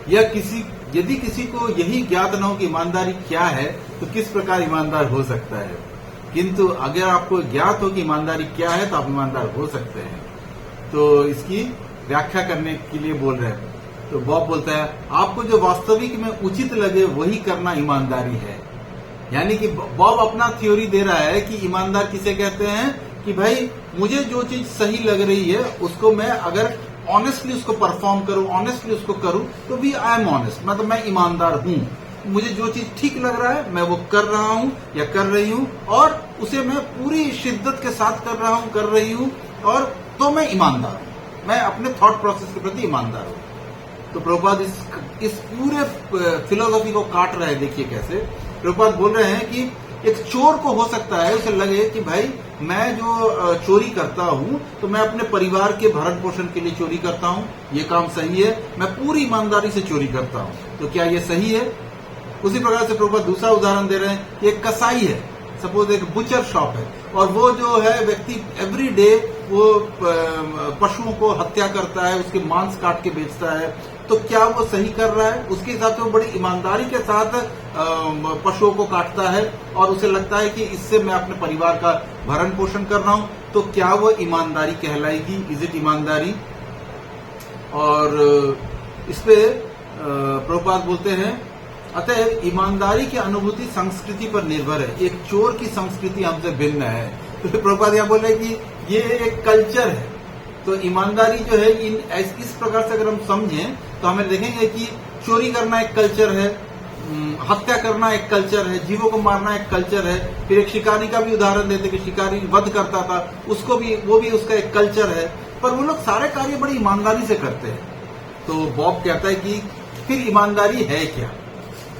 यदि किसी को यही ज्ञात न हो कि ईमानदारी क्या है तो किस प्रकार ईमानदार हो सकता है? किंतु अगर आपको ज्ञात हो कि ईमानदारी क्या है तो आप ईमानदार हो सकते हैं। तो इसकी व्याख्या करने के लिए बोल रहे हैं। तो बॉब बोलता है आपको जो वास्तविक में उचित लगे वही करना ईमानदारी है। यानी कि बॉब अपना थ्योरी दे रहा है कि ईमानदार किसे कहते हैं कि भाई मुझे जो चीज सही लग रही है उसको मैं अगर ऑनेस्टली उसको परफॉर्म करूं, ऑनेस्टली उसको करूं तो भी आई एम ऑनेस्ट, मतलब मैं ईमानदार हूं। मुझे जो चीज ठीक लग रहा है मैं वो कर रहा हूं या कर रही हूं और उसे मैं पूरी शिद्दत के साथ कर रहा हूं, कर रही हूं, और तो मैं ईमानदार हूं, मैं अपने थॉट प्रोसेस के प्रति ईमानदार हूं। तो प्रभुपाद इस पूरे फिलोसॉफी को काट रहे हैं। देखिए कैसे प्रभुपाद बोल रहे हैं कि एक चोर को हो सकता है उसे लगे कि भाई मैं जो चोरी करता हूं तो मैं अपने परिवार के भरण पोषण के लिए चोरी करता हूं, ये काम सही है, मैं पूरी ईमानदारी से चोरी करता हूं, तो क्या ये सही है? उसी प्रकार से प्रभुपाद दूसरा उदाहरण दे रहे हैं कि एक कसाई है, सपोज एक बुचर शॉप है, और वो जो है व्यक्ति एवरी डे वो पशुओं को हत्या करता है, उसके मांस काट के बेचता है, तो क्या वो सही कर रहा है? उसके हिसाब से वो बड़ी ईमानदारी के साथ पशुओं को काटता है और उसे लगता है कि इससे मैं अपने परिवार का भरण पोषण कर रहा हूं, तो क्या वो ईमानदारी कहलाएगी? इज इट ईमानदारी? और इस पे प्रभुपाद बोलते हैं अतः ईमानदारी की अनुभूति संस्कृति पर निर्भर है। एक चोर की संस्कृति हमसे भिन्न है। तो प्रभुपाद यहाँ बोल रहे हैं कि ये एक कल्चर है। तो ईमानदारी जो है इस प्रकार से अगर हम समझें तो हमें देखेंगे कि चोरी करना एक कल्चर है, हत्या करना एक कल्चर है, जीवों को मारना एक कल्चर है। फिर एक शिकारी का भी उदाहरण देते कि शिकारी वध करता था, उसको भी वो भी उसका एक कल्चर है, पर वो लोग सारे कार्य बड़ी ईमानदारी से करते हैं। तो बॉब कहता है कि फिर ईमानदारी है क्या?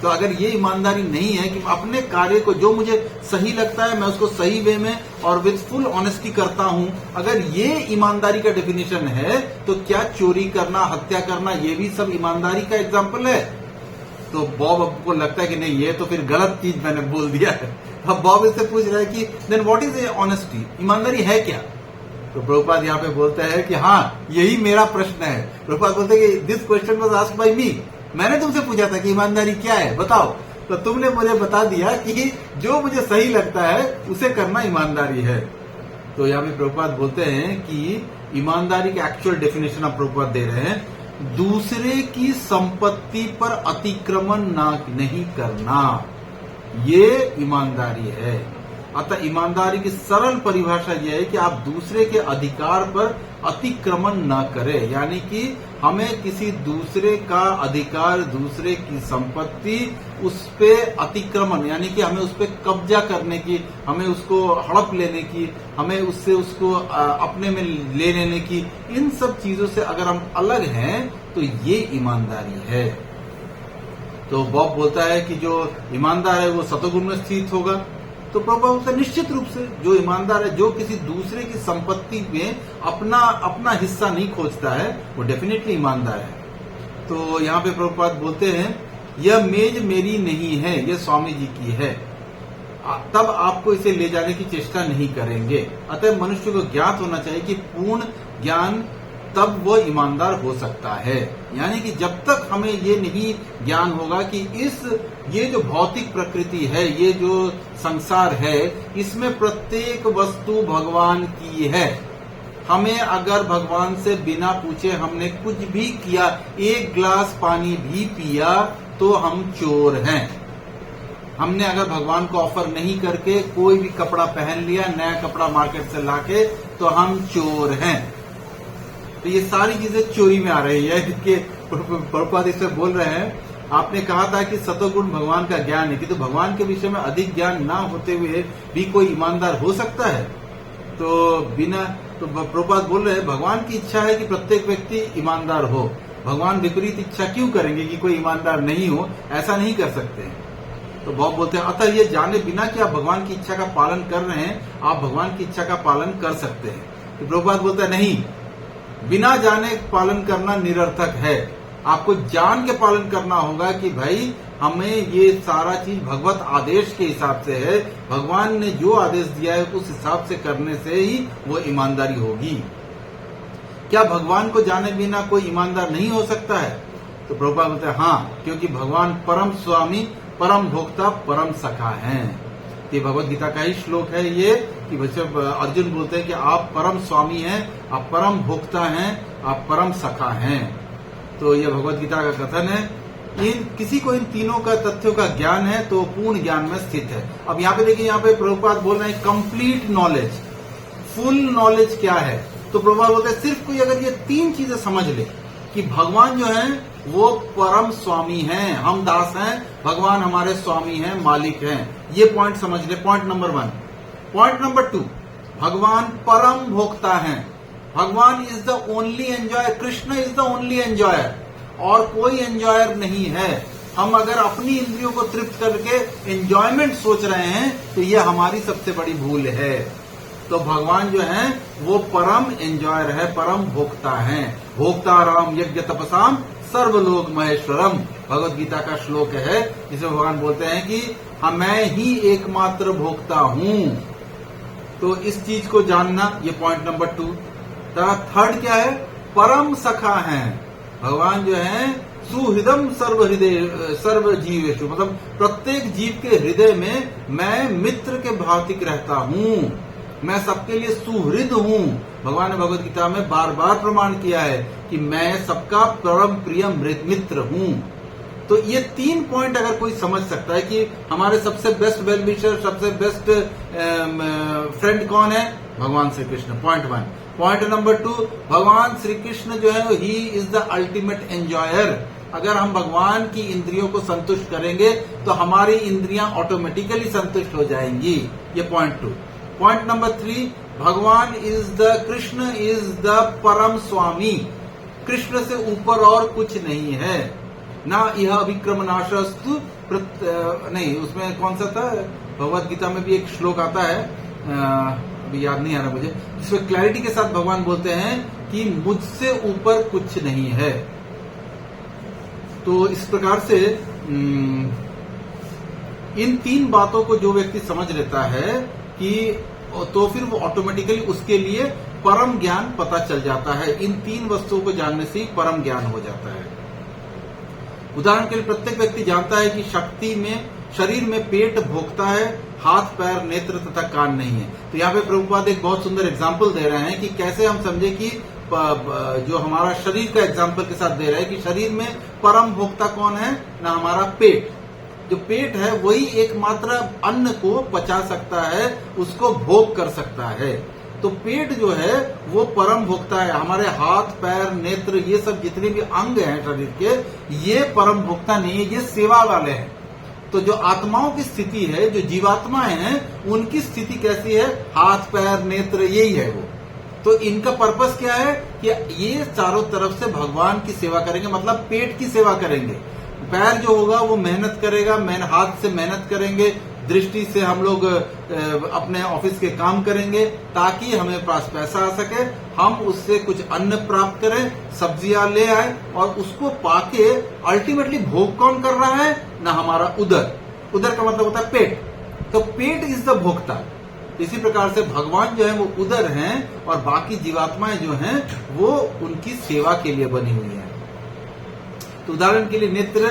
तो अगर ये ईमानदारी नहीं है कि अपने कार्य को जो मुझे सही लगता है मैं उसको सही वे में और विद फुल ऑनेस्टी करता हूं, अगर ये ईमानदारी का डेफिनेशन है तो क्या चोरी करना, हत्या करना ये भी सब ईमानदारी का एग्जाम्पल है? तो बॉब को लगता है कि नहीं, ये तो फिर गलत चीज मैंने बोल दिया है। अब बॉब इससे पूछ रहा है कि देन व्हाट इज ऑनेस्टी? ईमानदारी है क्या? तो प्रभुपाद यहाँ पे बोलते हैं कि हाँ, यही मेरा प्रश्न है। प्रभुपाद बोलते हैं कि this question was asked by me. मैंने तुमसे पूछा था कि ईमानदारी क्या है, बताओ, तो तुमने मुझे बता दिया कि जो मुझे सही लगता है उसे करना ईमानदारी है। तो यहाँ पे प्रभुपाद बोलते हैं कि ईमानदारी के एक्चुअल डेफिनेशन आप प्रभुपाद दे रहे हैं, दूसरे की संपत्ति पर अतिक्रमण नहीं करना, ये ईमानदारी है। अतः ईमानदारी की सरल परिभाषा यह है कि आप दूसरे के अधिकार पर अतिक्रमण न करें, यानी कि हमें किसी दूसरे का अधिकार, दूसरे की संपत्ति, उस पे अतिक्रमण यानी कि हमें उस पे कब्जा करने की, हमें उसको हड़प लेने की, हमें उससे उसको अपने में ले लेने की, इन सब चीजों से अगर हम अलग हैं तो ये ईमानदारी है। तो बॉब बोलता है कि जो ईमानदार है वो सतोगुण में स्थित होगा। तो प्रभुपाद से निश्चित रूप से जो ईमानदार है, जो किसी दूसरे की संपत्ति में अपना हिस्सा नहीं खोजता है, वो डेफिनेटली ईमानदार है। तो यहाँ पे प्रभुपाद बोलते हैं यह मेज मेरी नहीं है, यह स्वामी जी की है, तब आपको इसे ले जाने की चेष्टा नहीं करेंगे। अतः मनुष्य को ज्ञात होना चाहिए कि पूर्ण ज्ञान तब वो ईमानदार हो सकता है। यानी कि जब तक हमें ये नहीं ज्ञान होगा कि ये जो भौतिक प्रकृति है, ये जो संसार है, इसमें प्रत्येक वस्तु भगवान की है। हमें अगर भगवान से बिना पूछे हमने कुछ भी किया, एक गिलास पानी भी पिया, तो हम चोर हैं। हमने अगर भगवान को ऑफर नहीं करके कोई भी कपड़ा पहन लिया, नया कपड़ा मार्केट से लाके, तो हम चोर हैं। तो ये सारी चीजें चोरी में आ रही है, क्योंकि प्रभुपाद इससे बोल रहे हैं आपने कहा था कि सतोगुण भगवान का ज्ञान है, कि तो भगवान के विषय में अधिक ज्ञान ना होते हुए भी कोई ईमानदार हो सकता है? तो प्रभुपाद बोल रहे हैं भगवान की इच्छा है कि प्रत्येक व्यक्ति ईमानदार हो। भगवान विपरीत इच्छा क्यों करेंगे कि कोई ईमानदार नहीं हो? ऐसा नहीं कर सकते। तो बॉब बोलते हैं अतः ये जाने बिना कि आप भगवान की इच्छा का पालन कर रहे हैं, आप भगवान की इच्छा का पालन कर सकते हैं। तो प्रभुपाद बोलते हैं नहीं, बिना जाने पालन करना निरर्थक है। आपको जान के पालन करना होगा कि भाई हमें ये सारा चीज भगवत आदेश के हिसाब से है, भगवान ने जो आदेश दिया है उस हिसाब से करने से ही वो ईमानदारी होगी। क्या भगवान को जाने बिना कोई ईमानदार नहीं हो सकता है? तो प्रभुपाद बोलते हैं हाँ, क्योंकि भगवान परम स्वामी, परम भोक्ता, परम सखा हैं। ये भगवत गीता का ही श्लोक है ये, कि जब अर्जुन बोलते हैं कि आप परम स्वामी हैं, आप परम भोक्ता हैं, आप परम सखा हैं। तो ये भगवत गीता का कथन है। किसी को इन तीनों का तथ्यों का ज्ञान है तो पूर्ण ज्ञान में स्थित है। अब यहाँ पे देखिए, यहाँ पे प्रभुपाद बोल रहे हैं कंप्लीट नॉलेज, फुल नॉलेज क्या है। तो प्रभुपाद बोलते हैं सिर्फ कोई अगर ये 3 चीजें समझ ले कि भगवान जो है वो परम स्वामी हैं, हम दास हैं, भगवान हमारे स्वामी हैं, मालिक हैं, ये पॉइंट समझ ले। Point number 1। पॉइंट नंबर 2, भगवान परम भोक्ता हैं। भगवान is the only enjoyer, Krishna is the only enjoyer, और कोई एंजॉयर नहीं है। हम अगर अपनी इंद्रियों को तृप्त करके एंजॉयमेंट सोच रहे हैं तो ये हमारी सबसे बड़ी भूल है। तो भगवान जो है वो परम एंजॉयर है, परम भोक्ता है। भोक्ता राम यज्ञ तपसाम सर्वलोक महेश्वरम, भगवत गीता का श्लोक है, जिसमें भगवान बोलते हैं कि मैं ही एकमात्र भोक्ता हूं। तो इस चीज को जानना, ये पॉइंट नंबर 2। थर्ड क्या है, परम सखा हैं। भगवान जो है सुहृदम सर्व जीवेषु, मतलब प्रत्येक जीव के हृदय में मैं मित्र के भांति रहता हूं, मैं सबके लिए सुहृद हूं। भगवान ने भगवत गीता में बार बार प्रमाण किया है कि मैं सबका परम प्रिय मित्र हूं। तो ये 3 पॉइंट अगर कोई समझ सकता है कि हमारे सबसे बेस्ट वेल विशर, सबसे बेस्ट फ्रेंड कौन है, भगवान Shri Krishna. Point 1। Point number 2, भगवान श्री कृष्ण जो है he is the ultimate enjoyer. अगर हम भगवान की इंद्रियों को संतुष्ट करेंगे तो हमारी इंद्रियां ऑटोमेटिकली संतुष्ट हो जाएंगी। ये पॉइंट 2। पॉइंट नंबर 3, भगवान कृष्ण इज द परम स्वामी। कृष्ण से ऊपर और कुछ नहीं है। ना यह अभिक्रम नाशस्तु नहीं, उसमें कौन सा था, भगवत गीता में भी एक श्लोक आता है, अभी याद नहीं आ रहा मुझे, जिसमें क्लैरिटी के साथ भगवान बोलते हैं कि मुझसे ऊपर कुछ नहीं है। तो इस प्रकार से इन 3 बातों को जो व्यक्ति समझ लेता है कि तो फिर वो ऑटोमेटिकली उसके लिए परम ज्ञान पता चल जाता है। इन 3 वस्तुओं को जानने से ही परम ज्ञान हो जाता है। उदाहरण के लिए प्रत्येक व्यक्ति जानता है कि शरीर में पेट भोगता है, हाथ पैर नेत्र तथा कान नहीं है। तो यहाँ पे प्रभुपाद एक बहुत सुंदर एग्जाम्पल दे रहे हैं कि कैसे हम समझे कि जो हमारा शरीर का एग्जाम्पल के साथ दे रहे हैं कि शरीर में परम भोक्ता कौन है, ना हमारा पेट। जो पेट है वही एकमात्र अन्न को पचा सकता है, उसको भोग कर सकता है। तो पेट जो है वो परम भोक्ता है। हमारे हाथ पैर नेत्र ये सब जितने भी अंग हैं शरीर के, ये परम भोक्ता नहीं है, ये सेवा वाले हैं। तो जो आत्माओं की स्थिति है, जो जीवात्माएं हैं, उनकी स्थिति कैसी है, हाथ पैर नेत्र यही है वो। तो इनका पर्पस क्या है कि ये चारों तरफ से भगवान की सेवा करेंगे, मतलब पेट की सेवा करेंगे। पैर जो होगा वो मेहनत करेगा, हाथ से मेहनत करेंगे, दृष्टि से हम लोग अपने ऑफिस के काम करेंगे ताकि हमें पास पैसा आ सके, हम उससे कुछ अन्न प्राप्त करें, सब्जियां ले आए और उसको पाके अल्टीमेटली भोग कौन कर रहा है, ना हमारा उदर। उदर का मतलब होता है पेट। तो पेट इज द भोक्ता। इसी प्रकार से भगवान जो है वो उदर हैं और बाकी जीवात्माएं जो हैं वो उनकी सेवा के लिए बनी हुई हैं। तो उदाहरण के लिए नेत्र,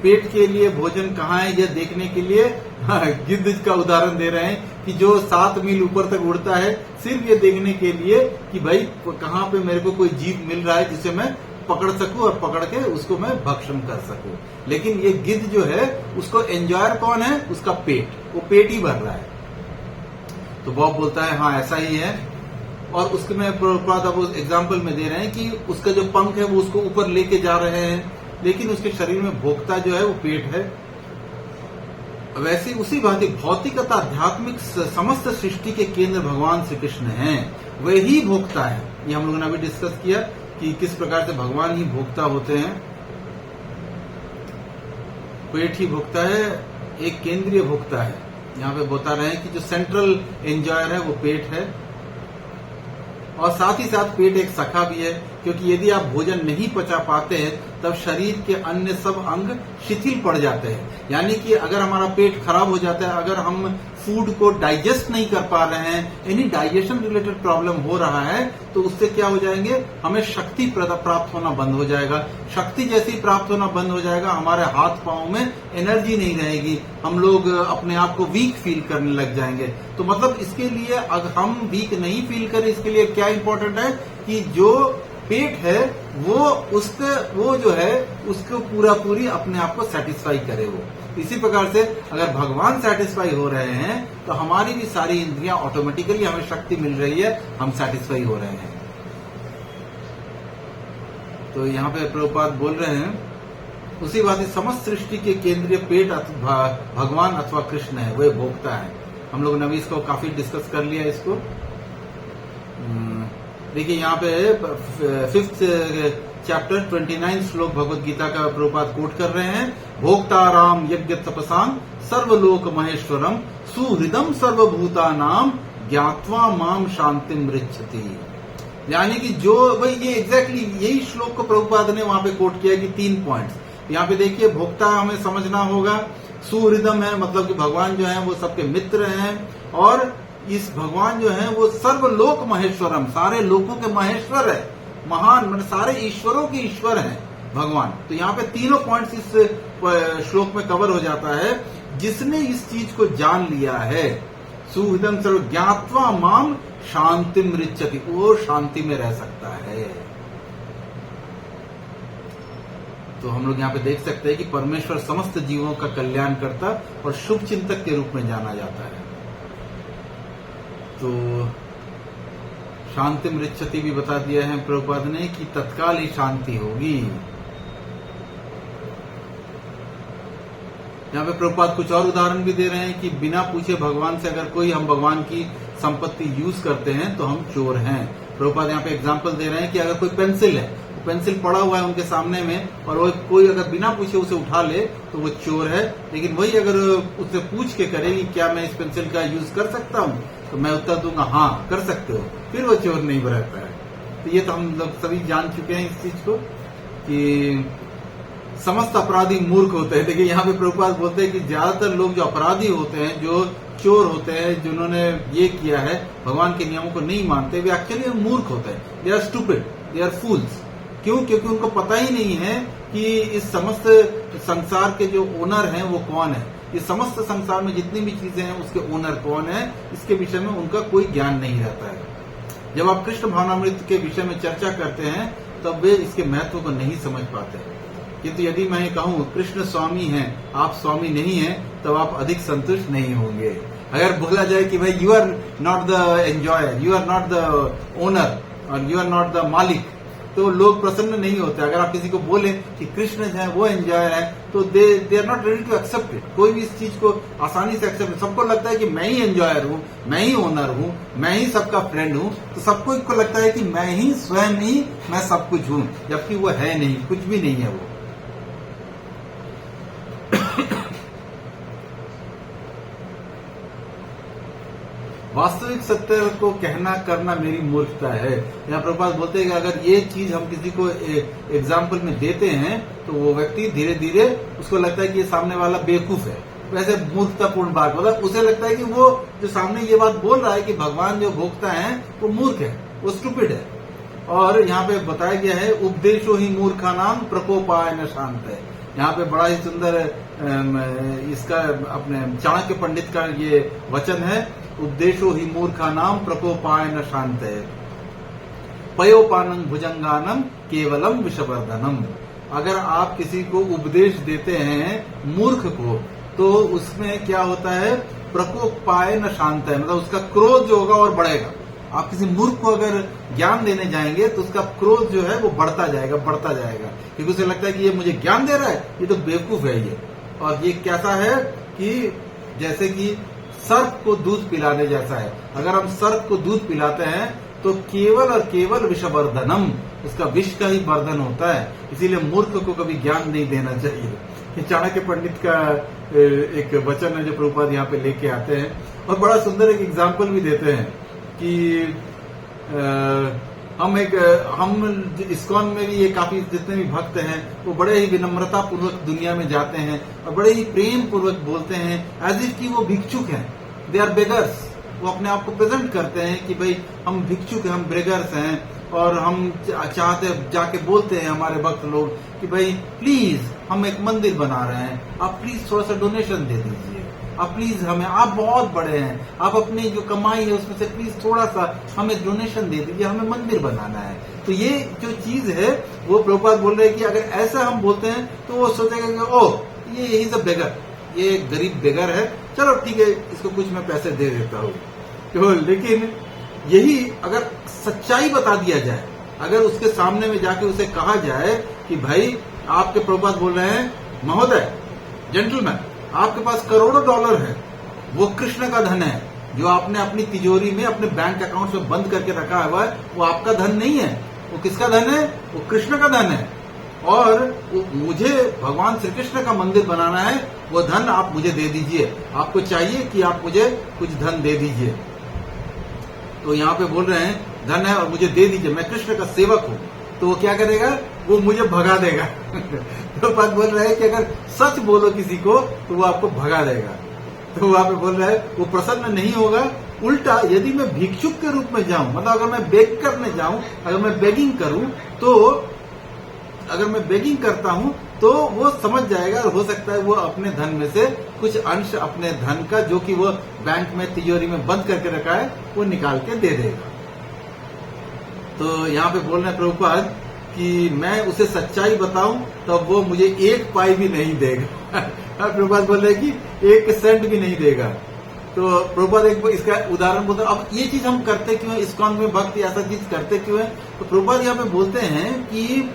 पेट के लिए भोजन कहाँ है यह देखने के लिए गिद्ध का उदाहरण दे रहे हैं कि जो 7 मील ऊपर तक उड़ता है सिर्फ ये देखने के लिए कि भाई कहाँ पे मेरे को कोई जीव मिल रहा है जिसे मैं पकड़ सकूं और पकड़ के उसको मैं भक्षण कर सकूं। लेकिन ये गिद्ध जो है उसको एंजॉयर कौन है, उसका पेट, वो पेट ही भर रहा है। तो बॉब बोलता है हाँ ऐसा ही है। और उसके में एग्जाम्पल में दे रहे हैं कि उसका जो पंख है वो उसको ऊपर लेके जा रहे हैं, लेकिन उसके शरीर में भोक्ता जो है वो पेट है। वैसे उसी भांति भौतिक तथा आध्यात्मिक समस्त सृष्टि के केंद्र भगवान श्री कृष्ण हैं, वे ही भोक्ता है। ये हम लोगों ने अभी डिस्कस किया कि किस प्रकार से भगवान ही भोक्ता होते हैं। पेट ही भोक्ता है, एक केंद्रीय भोक्ता है। यहाँ पे बता रहे हैं कि जो सेंट्रल एंजॉयर है वो पेट है और साथ ही साथ पेट एक सखा भी है। क्योंकि यदि आप भोजन नहीं पचा पाते हैं तब शरीर के अन्य सब अंग शिथिल पड़ जाते हैं। यानी कि अगर हमारा पेट खराब हो जाता है, अगर हम फूड को डाइजेस्ट नहीं कर पा रहे हैं, यानी डाइजेशन रिलेटेड प्रॉब्लम हो रहा है, तो उससे क्या हो जाएंगे, हमें शक्ति प्राप्त होना बंद हो जाएगा। शक्ति जैसी प्राप्त होना बंद हो जाएगा, हमारे हाथ पांव में एनर्जी नहीं रहेगी, हम लोग अपने आप को वीक फील करने लग जाएंगे। तो मतलब इसके लिए अगर हम वीक नहीं फील करें, इसके लिए क्या इंपॉर्टेंट है कि जो पेट है वो जो है उसको पूरी अपने आप को सेटिस्फाई करे। वो इसी प्रकार से अगर भगवान सेटिस्फाई हो रहे हैं तो हमारी भी सारी इंद्रियां ऑटोमेटिकली, हमें शक्ति मिल रही है, हम सेटिस्फाई हो रहे हैं। तो यहाँ पे प्रभुपाद बोल रहे हैं उसी बात, समस्त सृष्टि के केंद्रीय पेट भगवान अथवा कृष्ण है, वह भोक्ता है। हम लोगों ने अभी इसको काफी डिस्कस कर लिया इसको। देखिए यहाँ पे 5th चैप्टर 29 श्लोक भगवत गीता का प्रभुपाद कोट कर रहे हैं। भोक्ताराम यज्ञ तपसाम सर्वलोक महेश्वरम सुहृदम सर्वभूतानाम ज्ञात्वा माम शांतिम मृच्छति। यानी कि जो भाई ये एग्जैक्टली यही श्लोक को प्रभुपाद ने वहां पे कोट किया कि 3 पॉइंट्स। यहाँ पे देखिए भोक्ता हमें समझना होगा, सुहृदम है मतलब कि भगवान जो है वो सबके मित्र हैं, और इस भगवान जो है वो सर्वलोक महेश्वरम, सारे लोकों के महेश्वर है, महान मतलब सारे ईश्वरों के ईश्वर हैं भगवान। तो यहाँ पे तीनों पॉइंट्स इस श्लोक में कवर हो जाता है। जिसने इस चीज को जान लिया है, सुहृदम सर्व ज्ञात्वा माम शांति मृच्छति, वो शांति में रह सकता है। तो हम लोग यहाँ पे देख सकते हैं कि परमेश्वर समस्त जीवों का कल्याण करता और शुभ चिंतक के रूप में जाना जाता है। तो शांति मृच्छति भी बता दिया है प्रभुपाद ने कि तत्काल ही शांति होगी। यहाँ पे प्रभुपाद कुछ और उदाहरण भी दे रहे हैं कि बिना पूछे भगवान से अगर कोई हम भगवान की संपत्ति यूज करते हैं तो हम चोर हैं। प्रभुपाद यहाँ पे एग्जांपल दे रहे हैं कि अगर कोई पेंसिल है, पेंसिल पड़ा हुआ है उनके सामने में, और वो कोई अगर बिना पूछे उसे उठा ले तो वो चोर है। लेकिन वही अगर उससे पूछ के करे कि क्या मैं इस पेंसिल का यूज कर सकता हूँ, तो मैं उत्तर दूंगा हाँ कर सकते हो, फिर वो चोर नहीं रहता है। तो ये तो हम लोग सभी जान चुके हैं इस चीज को कि समस्त अपराधी मूर्ख होते हैं। देखिए यहाँ पे प्रभुपाद बोलते हैं कि ज्यादातर लोग जो अपराधी होते हैं, जो चोर होते हैं, जिन्होंने ये किया है, भगवान के नियमों को नहीं मानते, वे एक्चुअली मूर्ख होते हैं। They are stupid, they are fools. क्यों? क्योंकि उनको पता ही नहीं है कि इस समस्त संसार के जो ओनर हैं वो कौन है, ये समस्त संसार में जितनी भी चीजें हैं उसके ओनर कौन है, इसके विषय में उनका कोई ज्ञान नहीं रहता है। जब आप कृष्ण भावनामृत के विषय में चर्चा करते हैं तब वे इसके महत्व को नहीं समझ पाते। किंतु यदि मैं कहूँ कृष्ण स्वामी हैं, आप स्वामी नहीं हैं, तब आप अधिक संतुष्ट नहीं होंगे। अगर बोला जाए कि भाई you are not the enjoyer, you are not the owner और यू आर नॉट द मालिक, तो लोग प्रसन्न नहीं होते। अगर आप किसी को बोले कि कृष्ण है वो एंजॉयर है, तो they are not ready to accept it. कोई भी इस चीज को आसानी से एक्सेप्ट, सबको लगता है कि मैं ही एंजॉयर हूँ, मैं ही ओनर हूँ, मैं ही सबका फ्रेंड हूँ। तो सबको इसको लगता है कि मैं ही स्वयं ही मैं सब कुछ हूँ, जबकि वो है नहीं, कुछ भी नहीं है वो। वास्तविक सत्य को कहना करना मेरी मूर्खता है। यहाँ प्रभुपाद बोलते हैं कि अगर ये चीज हम किसी को एग्जाम्पल में देते हैं तो वो व्यक्ति धीरे धीरे उसको लगता है कि ये सामने वाला बेवकूफ है। वैसे मूर्खतापूर्ण बात, मतलब उसे लगता है कि वो जो सामने ये बात बोल रहा है कि भगवान जो भोगता है वो मूर्ख है, वो स्टूपिड है। और यहाँ पे बताया गया है उपदेशो ही मूर्खा नाम प्रकोपाय न शांत है। यहाँ पे बड़ा ही सुंदर इसका अपने चाणक्य पंडित का ये वचन है, उपदेशो ही मूर्खा नाम प्रकोपाय न शांत है, पयोपानम भुजंगानम केवलम विषवर्धनम। अगर आप किसी को उपदेश देते हैं मूर्ख को, तो उसमें क्या होता है, प्रकोपाय न शांत है, मतलब उसका क्रोध जो होगा और बढ़ेगा। आप किसी मूर्ख को अगर ज्ञान देने जाएंगे तो उसका क्रोध जो है वो बढ़ता जाएगा, क्योंकि उसे लगता है कि ये मुझे ज्ञान दे रहा है, ये तो बेवकूफ है ये। और ये कैसा है कि जैसे कि सर्प को दूध पिलाने जैसा है। अगर हम सर्प को दूध पिलाते हैं तो केवल और केवल विषवर्धनम, उसका विष का ही वर्धन होता है। इसीलिए मूर्ख को कभी ज्ञान नहीं देना चाहिए। ये चाणक्य पंडित का एक वचन है जो प्रभुपाद यहाँ पे लेके आते हैं, और बड़ा सुंदर एक एग्जाम्पल भी देते हैं कि हम इस्कॉन में भी ये काफी जितने भी भक्त हैं वो बड़े ही विनम्रता पूर्वक दुनिया में जाते हैं और बड़े ही प्रेम पूर्वक बोलते हैं एज इफ कि वो भिक्षुक हैं, दे आर बेगर्स। वो अपने आप को प्रेजेंट करते हैं कि भाई हम भिक्षुक हैं, हम बेगर्स हैं, और हम चाहते जाके बोलते हैं हमारे भक्त लोग कि भाई प्लीज हम एक मंदिर बना रहे हैं, आप प्लीज थोड़ा सा डोनेशन दे दीजिए, आप प्लीज हमें, आप बहुत बड़े हैं, आप अपनी जो कमाई है उसमें से प्लीज थोड़ा सा हमें डोनेशन दे दीजिए, हमें मंदिर बनाना है। तो ये जो चीज है वो प्रभुपाद बोल रहे हैं कि अगर ऐसा हम बोलते हैं तो वो सोचेगा कि ओह ये इज अ बेगर, ये गरीब बेगर है, चलो ठीक है इसको कुछ मैं पैसे दे देता हूँ। तो लेकिन यही अगर सच्चाई बता दिया जाए, अगर उसके सामने में जाके उसे कहा जाए कि भाई आपके प्रभुपाद बोल रहे हैं महोदय, जेंटलमैन, आपके पास करोड़ों डॉलर है, वो कृष्ण का धन है जो आपने अपनी तिजोरी में अपने बैंक अकाउंट में बंद करके रखा हुआ है, वो आपका धन नहीं है, वो किसका धन है, वो कृष्ण का धन है, और मुझे भगवान श्री कृष्ण का मंदिर बनाना है, वो धन आप मुझे दे दीजिए, आपको चाहिए कि आप मुझे कुछ धन दे दीजिए। तो यहाँ पे बोल रहे हैं धन है और मुझे दे दीजिए, मैं कृष्ण का सेवक हूँ। तो वो क्या करेगा, वो मुझे भगा देगा। तो बात बोल रहा है कि अगर सच बोलो किसी को तो वो आपको भगा देगा। तो वहां पे बोल रहा है वो प्रसन्न नहीं होगा, उल्टा यदि मैं भिक्षुक के रूप में जाऊं, मतलब अगर मैं बेग करने जाऊं, अगर मैं बेगिंग करूं, तो अगर मैं बेगिंग करता हूं तो वो समझ जाएगा और हो सकता है वो अपने धन में से कुछ अंश अपने धन का जो कि वो बैंक में तिजोरी में बंद करके रखा है वो निकाल के दे देगा। तो यहाँ पे बोल रहे हैं प्रभुपाद कि मैं उसे सच्चाई बताऊं तो वो मुझे एक पाई भी नहीं देगा। प्रभुपाद बोल रहे हैं कि 1 सेंट भी नहीं देगा। तो प्रभुपाद एक इसका उदाहरण बोलते हैं। अब ये चीज हम करते क्यों है, इस्कॉन में भक्त ऐसा चीज करते क्यों है, तो प्रभुपाद यहाँ पे बोलते हैं कि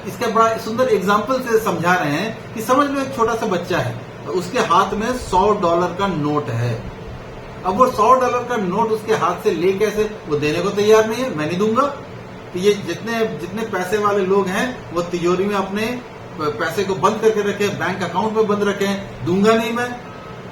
इसका बड़ा सुंदर एग्जाम्पल से समझा रहे हैं कि समझ लो एक छोटा सा बच्चा है, तो उसके हाथ में $100 का नोट है। अब वो $100 का नोट उसके हाथ से ले कैसे, वो देने को तैयार नहीं है, मैं नहीं दूंगा। तो ये जितने पैसे वाले लोग हैं वो तिजोरी में अपने पैसे को बंद करके रखे, बैंक अकाउंट में बंद रखे, दूंगा नहीं मैं।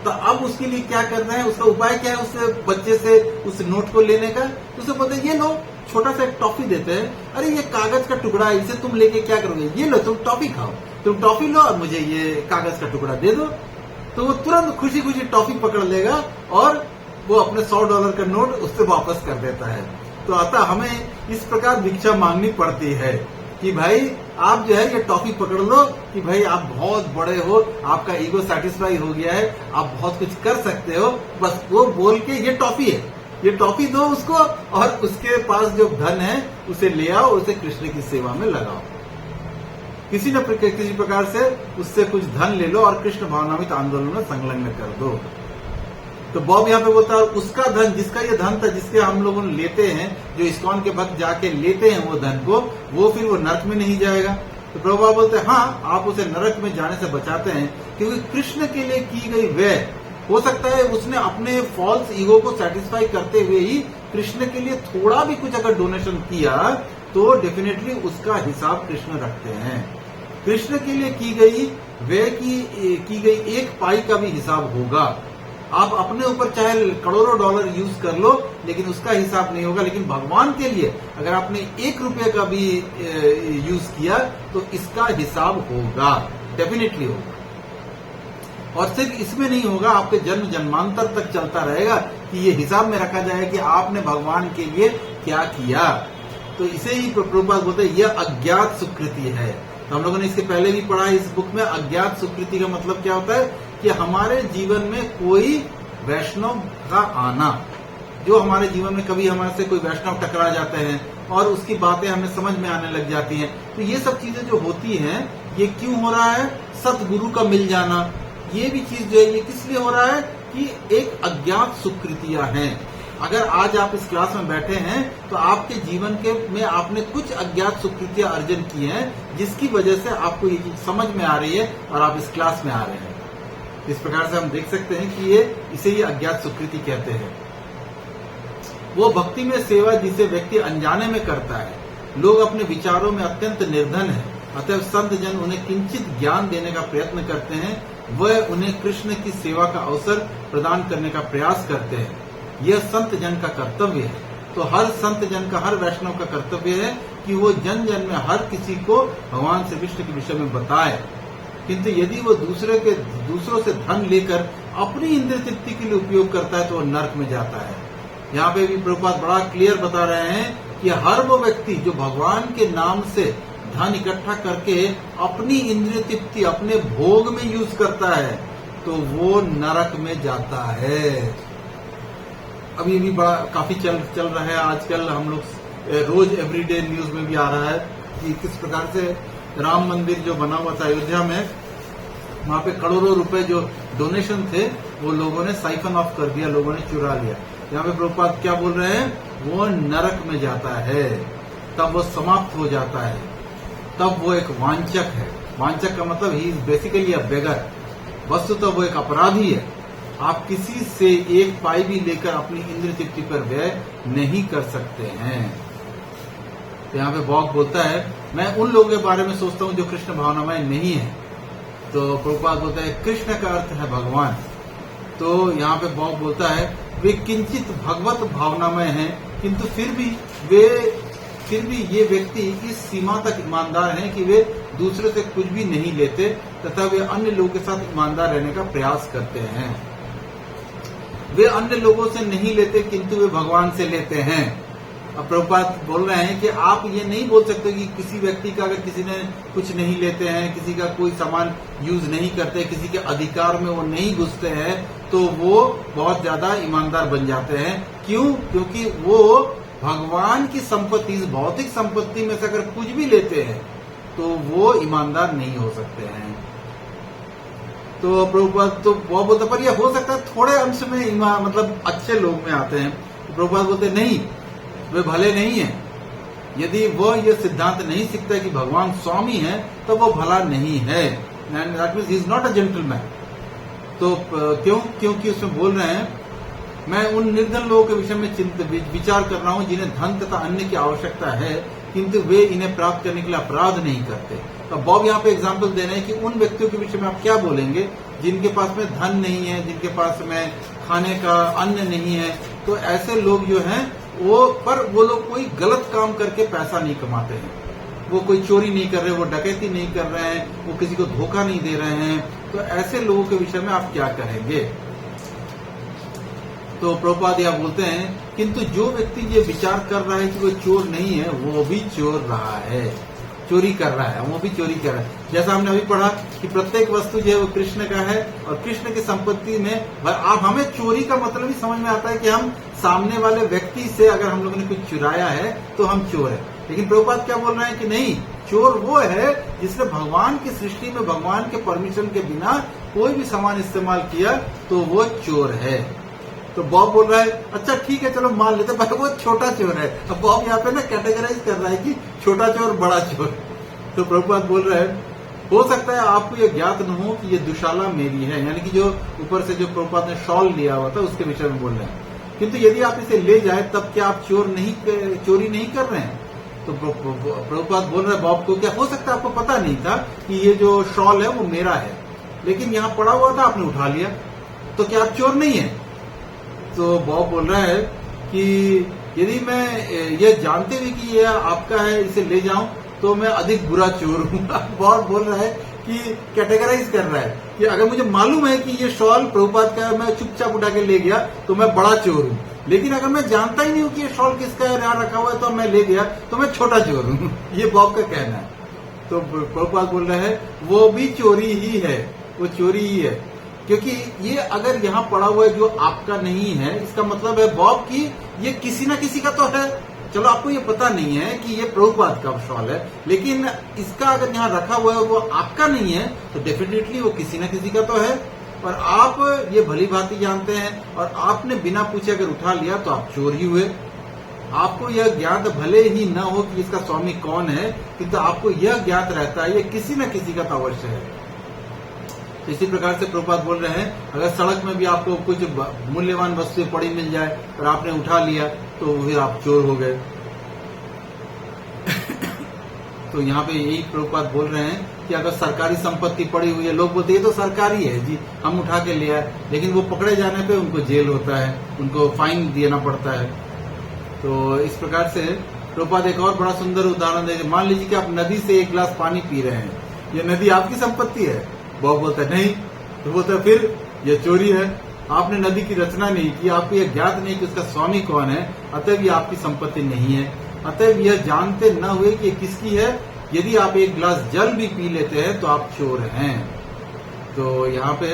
तो अब उसके लिए क्या करना है, उसका उपाय क्या है, उस बच्चे से उस नोट को लेने का। उसे बोलते हैं ये लो, छोटा सा एक टॉफी देते हैं, अरे ये कागज का टुकड़ा है, इसे तुम लेके क्या करोगे, ये लो तुम टॉफी खाओ, तुम टॉफी लो और मुझे ये कागज का टुकड़ा दे दो। तो वो तुरंत खुशी खुशी टॉफी पकड़ लेगा और वो अपने $100 का नोट उससे वापस कर देता है। तो अतः हमें इस प्रकार भिक्षा मांगनी पड़ती है कि भाई आप जो है ये टॉफी पकड़ लो कि भाई आप बहुत बड़े हो, आपका ईगो सेटिस्फाई हो गया है, आप बहुत कुछ कर सकते हो, बस वो बोल के ये टॉफी है, ये टॉफी दो उसको और उसके पास जो धन है उसे ले आओ, उसे कृष्ण की सेवा में लगाओ, किसी प्रकार से उससे कुछ धन ले लो और कृष्ण भावनामित आंदोलन में संलग्न कर दो। तो बॉब यहाँ पे बोलता है उसका धन, जिसका ये धन था, जिसके हम लोगों लेते हैं, जो इस्कॉन के भक्त जाके लेते हैं वो धन को, वो फिर वो नरक में नहीं जाएगा। तो प्रभुपाद बोलते हैं हाँ, आप उसे नरक में जाने से बचाते हैं क्योंकि कृष्ण के लिए की गई व्यय, हो सकता है उसने अपने फॉल्स ईगो को सेटिस्फाई करते हुए ही कृष्ण के लिए थोड़ा भी कुछ अगर डोनेशन किया तो डेफिनेटली उसका हिसाब कृष्ण रखते हैं। कृष्ण के लिए की गई व्यय की गई 1 पाई का भी हिसाब होगा। आप अपने ऊपर चाहे करोड़ों डॉलर यूज कर लो लेकिन उसका हिसाब नहीं होगा, लेकिन भगवान के लिए अगर आपने 1 रुपये का भी यूज किया तो इसका हिसाब होगा, डेफिनेटली होगा। और सिर्फ इसमें नहीं होगा, आपके जन्म जन्मांतर तक चलता रहेगा कि ये हिसाब में रखा जाए कि आपने भगवान के लिए क्या किया। तो इसे ही प्रभुपाद बोलते हैं यह अज्ञात सुकृति है। तो हम लोगों ने इसके पहले भी पढ़ा है इस बुक में, अज्ञात सुकृति का मतलब क्या होता है कि हमारे जीवन में कोई वैष्णव का आना, जो हमारे जीवन में कभी हमारे से कोई वैष्णव टकरा जाते हैं और उसकी बातें हमें समझ में आने लग जाती हैं। तो ये सब चीजें जो होती हैं ये क्यों हो रहा है, सतगुरु का मिल जाना, ये भी चीज जो है ये किस लिए हो रहा है कि एक अज्ञात सुकृतियां हैं। अगर आज आप इस क्लास में बैठे हैं तो आपके जीवन के में आपने कुछ अज्ञात सुकृतियां अर्जन की हैं जिसकी वजह से आपको ये चीज समझ में आ रही है और आप इस क्लास में आ रहे हैं। इस प्रकार से हम देख सकते हैं कि इसे ही अज्ञात सुकृति कहते हैं। वो भक्ति में सेवा जिसे व्यक्ति अनजाने में करता है, लोग अपने विचारों में अत्यंत निर्धन है, अतः संत जन उन्हें किंचित ज्ञान देने का प्रयत्न करते हैं, वह उन्हें कृष्ण की सेवा का अवसर प्रदान करने का प्रयास करते हैं, यह संत जन का कर्तव्य है। तो हर संत जन का, हर वैष्णव का कर्तव्य है कि वो जन जन में हर किसी को भगवान श्री कृष्ण के विषय में बताए। किंतु यदि वो दूसरों से धन लेकर अपनी इंद्रिय तृप्ति के लिए उपयोग करता है तो वो नरक में जाता है। यहाँ पे भी प्रभुपाद बड़ा क्लियर बता रहे हैं कि हर वो व्यक्ति जो भगवान के नाम से धन इकट्ठा करके अपनी इंद्रिय तृप्ति अपने भोग में यूज करता है तो वो नरक में जाता है। अभी भी बड़ा काफी चल रहा है आजकल, हम लोग रोज एवरीडे न्यूज में भी आ रहा है कि किस प्रकार से राम मंदिर जो बना हुआ था अयोध्या में, वहां पे करोड़ों रुपए जो डोनेशन थे वो लोगों ने साइफन ऑफ कर दिया, लोगों ने चुरा लिया। यहाँ पे प्रभुपाद क्या बोल रहे हैं, वो नरक में जाता है, तब वो समाप्त हो जाता है, तब वो एक वांचक है। वांचक का मतलब ही इज बेसिकली अ बेगर, वस्तुतः वो एक अपराधी है। आप किसी से एक पाई भी लेकर अपनी इंद्रिय तृप्ति पर व्यय नहीं कर सकते हैं। तो यहाँ पे बॉब बोलता है, मैं उन लोगों के बारे में सोचता हूँ जो कृष्ण भावनामय नहीं है। तो प्रभुपाद बोलता है कृष्ण का अर्थ है भगवान। तो यहाँ पे बॉब बोलता है वे किंचित भगवत भावनामय हैं, किंतु फिर भी ये व्यक्ति इस सीमा तक ईमानदार हैं कि वे दूसरे से कुछ भी नहीं लेते तथा वे अन्य लोगों के साथ ईमानदार रहने का प्रयास करते हैं। वे अन्य लोगों से नहीं लेते किंतु वे भगवान से लेते हैं। अब प्रभुपाद बोल रहे हैं कि आप ये नहीं बोल सकते कि किसी व्यक्ति का अगर किसी ने कुछ नहीं लेते हैं, किसी का कोई सामान यूज नहीं करते, किसी के अधिकार में वो नहीं घुसते हैं तो वो बहुत ज्यादा ईमानदार बन जाते हैं। क्यों? क्योंकि वो भगवान की संपत्ति, इस भौतिक संपत्ति में से अगर कुछ भी लेते हैं तो वो ईमानदार नहीं हो सकते हैं। तो प्रभुपाद तो बहुत बोलते पर यह हो सकता है थोड़े अंश में मतलब अच्छे लोग में आते हैं। प्रभुपाद बोलते नहीं, वे भले नहीं है। यदि वो ये सिद्धांत नहीं सीखता कि भगवान स्वामी है तो वो भला नहीं है। That means he is not a gentleman. तो क्योंकि उसमें बोल रहे हैं मैं उन निर्धन लोगों के विषय में विचार कर रहा हूं जिन्हें धन तथा अन्य की आवश्यकता है किंतु वे इन्हें प्राप्त करने के लिए अपराध नहीं करते। तो बॉब यहाँ पे एग्जाम्पल दे रहे हैं कि उन व्यक्तियों के विषय में आप क्या बोलेंगे जिनके पास में धन नहीं है, जिनके पास में खाने का अन्न नहीं है। तो ऐसे लोग जो हैं वो लोग कोई गलत काम करके पैसा नहीं कमाते हैं। वो कोई चोरी नहीं कर रहे, वो डकैती नहीं कर रहे हैं, वो किसी को धोखा नहीं दे रहे हैं। तो ऐसे लोगों के विषय में आप क्या कहेंगे? तो प्रभुपाद यह बोलते हैं किंतु जो व्यक्ति ये विचार कर रहा है कि वो चोर नहीं है, वो भी चोर रहा है, चोरी कर रहा है, वो भी चोरी कर रहा है। जैसा हमने अभी पढ़ा कि प्रत्येक वस्तु जो है वो कृष्ण का है और कृष्ण की संपत्ति में आप हमें चोरी का मतलब ही समझ में आता है कि हम सामने वाले व्यक्ति से अगर हम लोगों ने कुछ चुराया है तो हम चोर है। लेकिन प्रभुपाद क्या बोल रहे हैं कि नहीं, चोर वो है जिसने भगवान की सृष्टि में भगवान के परमिशन के बिना कोई भी सामान इस्तेमाल किया तो वो चोर है। तो बॉब बोल रहा है अच्छा ठीक है चलो मान लेते पर वो छोटा चोर है। अब बॉब यहाँ पे ना कैटेगराइज कर रहा है कि छोटा चोर बड़ा चोर। तो प्रभुपाद बोल रहा है हो सकता है आपको ये ज्ञात न हो कि ये दुशाला मेरी है, यानी कि जो ऊपर से जो प्रभुपाद ने शॉल लिया हुआ था उसके विषय में बोल रहे हैं। किंतु यदि आप इसे ले जाए तब क्या आप चोरी नहीं कर रहे हैं? तो प्रभुपाद बोल रहे हैं बॉब को क्या हो सकता है आपको पता नहीं था कि ये जो शॉल है वो मेरा है, लेकिन यहाँ पड़ा हुआ था आपने उठा लिया, तो क्या आप चोर नहीं है? तो बॉब बोल रहा है कि यदि मैं ये जानते हुए कि ये आपका है इसे ले जाऊं तो मैं अधिक बुरा चोर हूं। बॉब बोल रहा है कि कैटेगराइज कर रहा है कि अगर मुझे मालूम है कि ये शॉल प्रभुपाद का है, मैं चुपचाप उठा के ले गया तो मैं बड़ा चोर हूं। लेकिन अगर मैं जानता ही नहीं हूं कि ये शॉल किसका है, यहाँ रखा हुआ है तो मैं ले गया तो मैं छोटा चोर हूं। ये बॉब का कहना है। तो प्रभुपाद बोल रहा है वो भी चोरी ही है, वो चोरी ही है, क्योंकि ये अगर यहाँ पड़ा हुआ है जो आपका नहीं है इसका मतलब है बॉब की ये किसी ना किसी का तो है। चलो आपको ये पता नहीं है कि ये प्रभुपाद का शॉल है, लेकिन इसका अगर यहाँ रखा हुआ है वो आपका नहीं है तो डेफिनेटली वो किसी ना किसी का तो है। और आप ये भली भांति जानते हैं और आपने बिना पूछे अगर उठा लिया तो आप चोर ही हुए। आपको यह ज्ञात भले ही न हो कि इसका स्वामी कौन है, किंतु आपको यह ज्ञात रहता है ये किसी न किसी का तो अवश्य है। तो इसी प्रकार से प्रभुपाद बोल रहे हैं अगर सड़क में भी आपको कुछ मूल्यवान वस्तुएं पड़ी मिल जाए और आपने उठा लिया तो फिर आप चोर हो गए। तो यहाँ पे यही प्रभुपाद बोल रहे हैं कि अगर सरकारी संपत्ति पड़ी हुई है, लोग बोलते ये तो सरकारी है जी, हम उठा के ले आए, लेकिन वो पकड़े जाने पे उनको जेल होता है, उनको फाइन देना पड़ता है। तो इस प्रकार से प्रभुपाद एक और बड़ा सुंदर उदाहरण दे, मान लीजिए कि आप नदी से एक गिलास पानी पी रहे हैं, ये नदी आपकी संपत्ति है। बॉब बोलता है नहीं, तो बोलता है फिर ये चोरी है, आपने नदी की रचना नहीं की, आपको यह ज्ञात नहीं कि उसका स्वामी कौन है, अतएव ये आपकी संपत्ति नहीं है, अतएव यह जानते न हुए कि ये किसकी है। यदि आप एक गिलास जल भी पी लेते हैं तो आप चोर हैं। तो यहाँ पे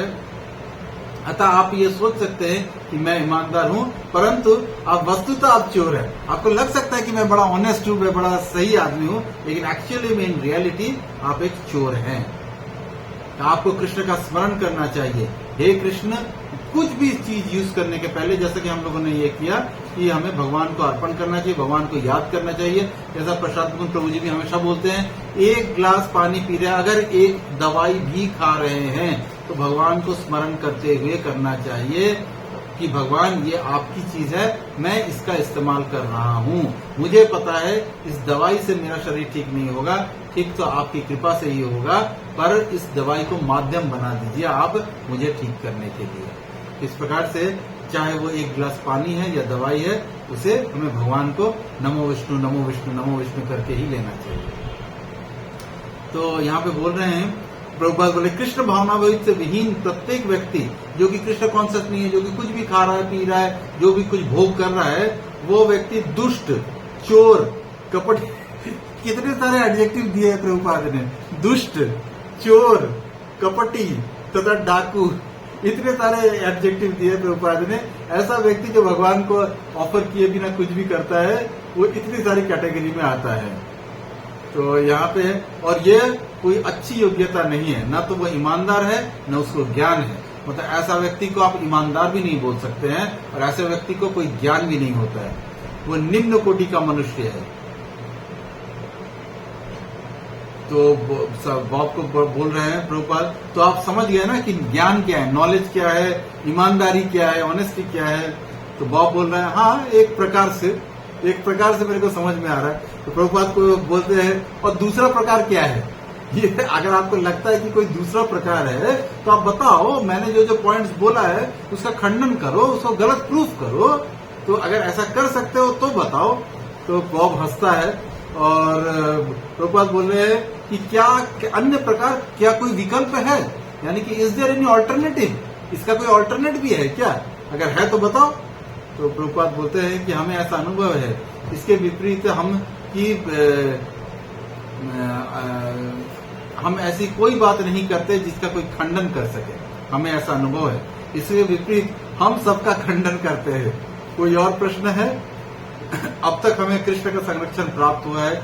अतः आप ये सोच सकते हैं कि मैं ईमानदार हूं, परंतु आप वस्तुतः आप चोर हैं। आपको लग सकता है कि मैं बड़ा ऑनेस्ट हूं, मैं बड़ा सही आदमी हूं, लेकिन एक्चुअली में इन रियलिटी आप एक चोर हैं। आपको कृष्ण का स्मरण करना चाहिए। हे कृष्ण, कुछ भी चीज यूज करने के पहले, जैसा कि हम लोगों ने ये किया कि हमें भगवान को अर्पण करना चाहिए, भगवान को याद करना चाहिए। जैसा प्रसाद प्रभु जी भी हमेशा बोलते हैं, एक गिलास पानी पी रहे हैं, अगर एक दवाई भी खा रहे हैं तो भगवान को स्मरण करते हुए करना चाहिए कि भगवान ये आपकी चीज है, मैं इसका इस्तेमाल कर रहा हूँ, मुझे पता है इस दवाई से मेरा शरीर ठीक नहीं होगा, ठीक तो आपकी कृपा से ही होगा, पर इस दवाई को माध्यम बना दीजिए आप मुझे ठीक करने के लिए। इस प्रकार से चाहे वो एक गिलास पानी है या दवाई है, उसे हमें भगवान को नमो विष्णु नमो विष्णु नमो विष्णु करके ही लेना चाहिए। तो यहाँ पे बोल रहे हैं प्रभुपाद बोले, कृष्ण भावनाभूत से विहीन प्रत्येक व्यक्ति जो कि कृष्ण कॉन्शियस नहीं है, जो कि कुछ भी खा रहा है, पी रहा है, जो भी कुछ भोग कर रहा है, वो व्यक्ति दुष्ट, चोर, कपट, कितने सारे एडजेक्टिव दिए हैं प्रभुपाद ने, दुष्ट, चोर, कपटी तथा डाकू, इतने सारे एडजेक्टिव दिए प्रभुपाद ने। ऐसा व्यक्ति जो भगवान को ऑफर किए बिना कुछ भी करता है, वो इतनी सारी कैटेगरी में आता है। तो यहाँ पे, और ये कोई अच्छी योग्यता नहीं है, ना तो वो ईमानदार है न उसको ज्ञान है। मतलब ऐसा व्यक्ति को आप ईमानदार भी नहीं बोल सकते हैं, और ऐसे व्यक्ति को कोई ज्ञान भी नहीं होता है, वो निम्न कोटि का मनुष्य है। तो बॉब को बोल रहे हैं प्रभुपाद, तो आप समझ गए ना कि ज्ञान क्या है, नॉलेज क्या है, ईमानदारी क्या है, ऑनेस्टी क्या है। तो बॉब बोल रहे हैं हाँ, एक प्रकार से मेरे को समझ में आ रहा है। तो प्रभुपाद को बोलते हैं, और दूसरा प्रकार क्या है? ये अगर आपको लगता है कि कोई दूसरा प्रकार है तो आप बताओ, मैंने जो पॉइंट्स बोला है उसका खंडन करो, उसको गलत प्रूफ करो। तो अगर ऐसा कर सकते हो तो बताओ। तो बॉब हंसता है और प्रभुपाद बोल रहे हैं कि क्या अन्य प्रकार, क्या कोई विकल्प है, यानी कि इज देयर एनी ऑल्टरनेटिव, इसका कोई ऑल्टरनेट भी है क्या, अगर है तो बताओ। तो प्रभुपाद बोलते हैं कि हमें ऐसा अनुभव है, इसके विपरीत हम ऐसी कोई बात नहीं करते जिसका कोई खंडन कर सके, हमें ऐसा अनुभव है, इसके विपरीत हम सबका खंडन करते हैं। कोई और प्रश्न है? अब तक हमें कृष्ण का संरक्षण प्राप्त हुआ है।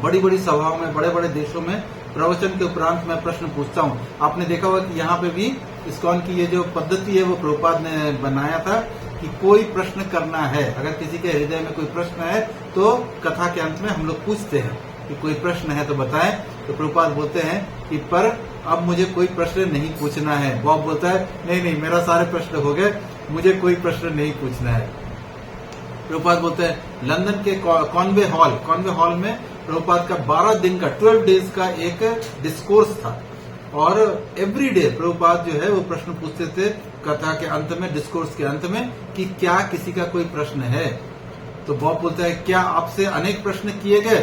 बड़ी बड़ी सभाओं में, बड़े बड़े देशों में प्रवचन के उपरांत मैं प्रश्न पूछता हूँ। आपने देखा होगा कि यहाँ पे भी इस्कॉन की ये जो पद्धति है वो प्रभुपाद ने बनाया था कि कोई प्रश्न करना है, अगर किसी के हृदय में कोई प्रश्न है तो कथा के अंत में हम लोग पूछते हैं कि कोई प्रश्न है तो बताएं। तो प्रभुपाद बोलते हैं कि पर अब मुझे कोई प्रश्न नहीं पूछना है। बॉब बोलता है नहीं, मेरा सारे प्रश्न हो गए, मुझे कोई प्रश्न नहीं पूछना है। प्रभुपाद बोलते हैं लंदन के कॉन्वे हॉल में प्रभुपाद का 12 दिन का 12 डेज का एक डिस्कोर्स था, और एवरी डे प्रभुपाद जो है वो प्रश्न पूछते थे कथा के अंत में, डिस्कोर्स के अंत में, कि क्या किसी का कोई प्रश्न है। तो बॉब बोलता है क्या आपसे अनेक प्रश्न किए गए?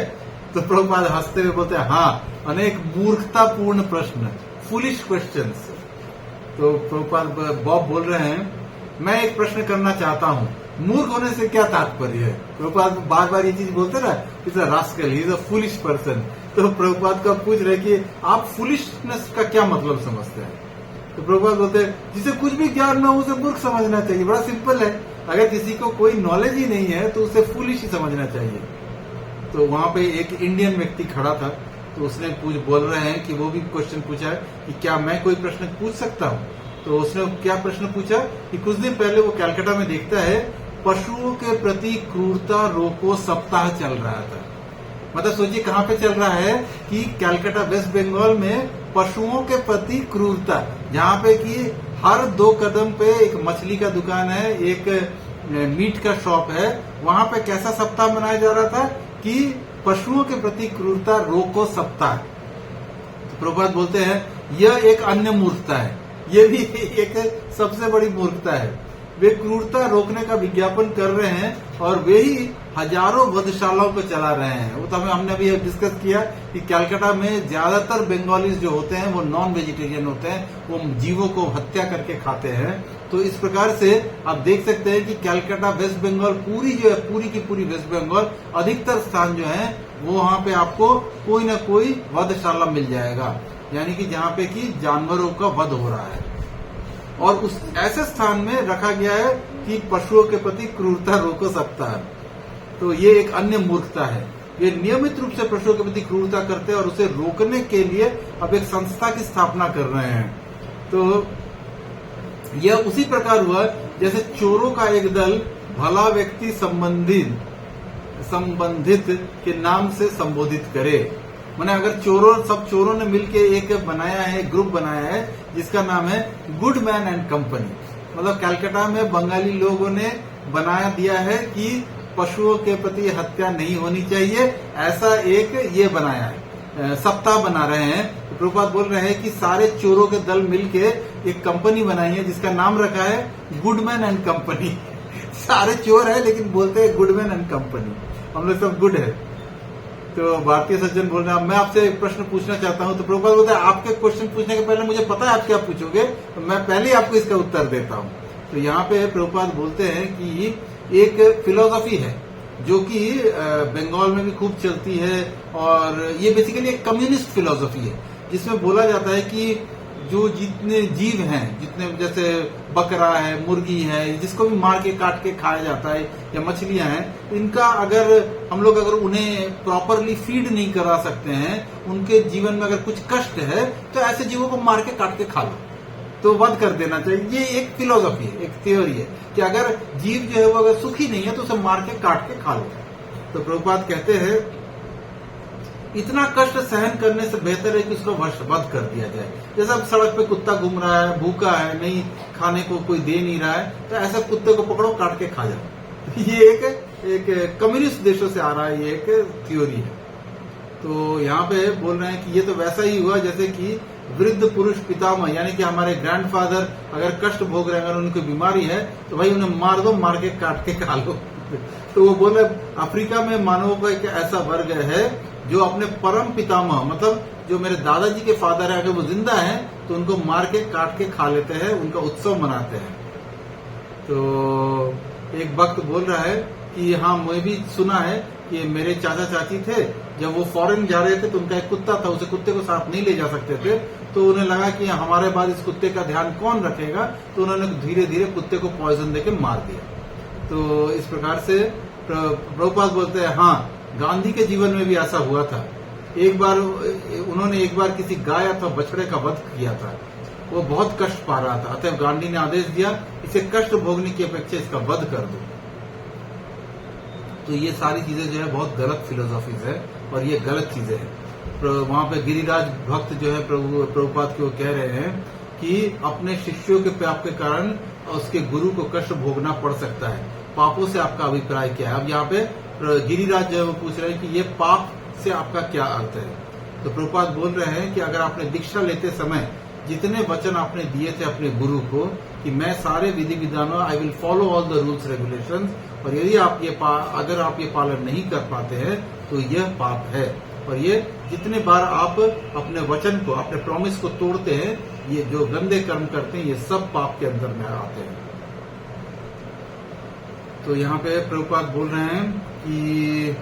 तो प्रभुपाद हंसते हुए बोलते हैं हाँ, अनेक मूर्खतापूर्ण प्रश्न, फुलिश क्वेश्चंस। तो प्रभुपाद बॉब बोल रहे हैं मैं एक प्रश्न करना चाहता हूँ, मूर्ख होने से क्या तात्पर्य है? प्रभुपाद बार बार ये चीज बोलते ना, is a rascal, he is a foolish person. तो प्रभुपाद का पूछ रहे कि आप फुलिशनेस का क्या मतलब समझते हैं? तो प्रभुपाद बोलते हैं जिसे कुछ भी ज्ञान ना हो उसे मूर्ख समझना चाहिए। बड़ा सिंपल है, अगर किसी को कोई नॉलेज ही नहीं है तो उसे फुलिश ही समझना चाहिए। तो वहां पे एक इंडियन व्यक्ति खड़ा था, तो उसने बोल रहे हैं कि वो भी क्वेश्चन पूछा है कि क्या मैं कोई प्रश्न पूछ सकता हूँ? तो उसने क्या प्रश्न पूछा कि कुछ दिन पहले वो कलकत्ता में देखता है पशुओं के प्रति क्रूरता रोको सप्ताह चल रहा था। मतलब सोचिए कहाँ पे चल रहा है कि कलकत्ता वेस्ट बंगाल में पशुओं के प्रति क्रूरता, जहाँ पे कि हर 2 कदम पे एक मछली का दुकान है, एक मीट का शॉप है, वहां पे कैसा सप्ताह मनाया जा रहा था कि पशुओं के प्रति क्रूरता रोको सप्ताह। तो प्रभुपाद बोलते हैं यह एक अन्य मूर्खता है, ये भी एक सबसे बड़ी मूर्खता है। वे क्रूरता रोकने का विज्ञापन कर रहे हैं और वे ही हजारों वधशालाओं को चला रहे हैं। वो तो हमने अभी डिस्कस किया कि कलकत्ता में ज्यादातर बंगालीज जो होते हैं वो नॉन वेजिटेरियन होते हैं, वो जीवों को हत्या करके खाते हैं। तो इस प्रकार से आप देख सकते हैं कि कलकत्ता वेस्ट बंगाल पूरी जो है, पूरी की पूरी वेस्ट बंगाल अधिकतर स्थान जो है वो वहां पे आपको कोई ना कोई वधशाला मिल जाएगा, यानी कि जहां पे कि जानवरों का वध हो रहा है और उस ऐसे स्थान में रखा गया है कि पशुओं के प्रति क्रूरता रोक सकता है। तो ये एक अन्य मूर्खता है। ये नियमित रूप से पशुओं के प्रति क्रूरता करते हैं और उसे रोकने के लिए अब एक संस्था की स्थापना कर रहे हैं। तो यह उसी प्रकार हुआ जैसे चोरों का एक दल भला व्यक्ति संबंधित के नाम से संबोधित करे। माने अगर सब चोरों ने मिलके एक बनाया है, ग्रुप बनाया है जिसका नाम है गुड मैन एंड कंपनी। मतलब कलकत्ता में बंगाली लोगों ने बनाया दिया है कि पशुओं के प्रति हत्या नहीं होनी चाहिए, ऐसा एक ये बनाया है, सप्ताह बना रहे हैं। तो प्रभुपाद बोल रहे हैं कि सारे चोरों के दल मिलके एक कंपनी बनाई है जिसका नाम रखा है गुडमैन एंड कंपनी। सारे चोर है लेकिन बोलते हैं गुडमैन एंड कंपनी, हम लोग सब गुड है। तो भारतीय सज्जन बोल रहे हैं मैं आपसे एक प्रश्न पूछना चाहता हूं। तो प्रभुपाद बोलते हैं आपके क्वेश्चन पूछने के पहले मुझे पता है आप क्या पूछोगे, तो मैं पहले ही आपको इसका उत्तर देता हूं। तो यहाँ पे प्रभुपाद बोलते हैं कि एक फिलोसफी है जो कि बंगाल में भी खूब चलती है और ये बेसिकली एक कम्युनिस्ट फिलोसफी है जिसमें बोला जाता है कि जो जितने जीव हैं, जितने जैसे बकरा है, मुर्गी है, जिसको भी मार के काट के खाया जाता है या मछलियां हैं, इनका अगर हम लोग उन्हें प्रॉपरली फीड नहीं करा सकते हैं, उनके जीवन में अगर कुछ कष्ट है तो ऐसे जीवों को मार के काट के खा लो, तो वध कर देना चाहिए। ये एक फिलोसफी है, एक थ्योरी है कि अगर जीव जो है वो अगर सुखी नहीं है तो उसे मार के काट के खा लो। तो प्रभुपाद कहते हैं इतना कष्ट सहन करने से बेहतर है कि उसको वध कर दिया जाए। जैसे अब सड़क पे कुत्ता घूम रहा है, भूखा है, नहीं खाने को कोई दे नहीं रहा है, तो ऐसा कुत्ते को पकड़ो, काट के खा जाओ। ये एक कम्युनिस्ट देशों से आ रहा है, ये एक थ्योरी है। तो यहाँ पे बोल रहे हैं कि ये तो वैसा ही हुआ जैसे कि वृद्ध पुरुष पितामह, यानी कि हमारे ग्रैंडफादर अगर कष्ट भोग रहे हैं, अगर उनको बीमारी है तो भाई उन्हें मार दो, मार के काट के खा लो। तो वो बोले अफ्रीका में मानवों का एक ऐसा वर्ग है जो अपने परम पितामह, मतलब जो मेरे दादाजी के फादर है, अगर वो जिंदा हैं तो उनको मार के काट के खा लेते हैं, उनका उत्सव मनाते हैं। तो एक वक्त बोल रहा है कि हाँ मैं भी सुना है कि मेरे चाचा चाची थे, जब वो फॉरेन जा रहे थे तो उनका एक कुत्ता था, उसे कुत्ते को साथ नहीं ले जा सकते थे, तो उन्हें लगा कि हमारे बाद इस कुत्ते का ध्यान कौन रखेगा, तो उन्होंने धीरे धीरे कुत्ते को पॉइजन देके मार दिया। तो इस प्रकार से प्रभुपाद बोलते हैं हाँ गांधी के जीवन में भी ऐसा हुआ था। उन्होंने एक बार किसी गाय अथवा बछड़े का वध किया था, वो बहुत कष्ट पा रहा था, अतः गांधी ने आदेश दिया इसे कष्ट भोगने की अपेक्षा इसका वध कर दो। तो ये सारी चीजें जो है बहुत गलत फिलोसॉफीज है और ये गलत चीजें हैं। वहां पे गिरिराज भक्त जो है प्रभुपाद को कह रहे हैं कि अपने शिष्यों के पाप के कारण उसके गुरु को कष्ट भोगना पड़ सकता है, पापों से आपका अभिप्राय क्या है। अब यहाँ पे गिरिराज जो है वो पूछ रहे हैं कि ये पाप से आपका क्या अर्थ है। तो प्रभुपाद बोल रहे हैं कि अगर आपने दीक्षा लेते समय जितने वचन आपने दिए थे अपने गुरु को कि मैं सारे विधि विधानों I will follow all the rules regulations, और यदि आप अगर आप ये पालन नहीं कर पाते हैं तो यह पाप है। और ये जितने बार आप अपने वचन को, अपने प्रॉमिस को तोड़ते हैं, ये जो गंदे कर्म करते हैं, ये सब पाप के अंदर में आते हैं। तो यहाँ पे प्रभुपाद बोल रहे हैं कि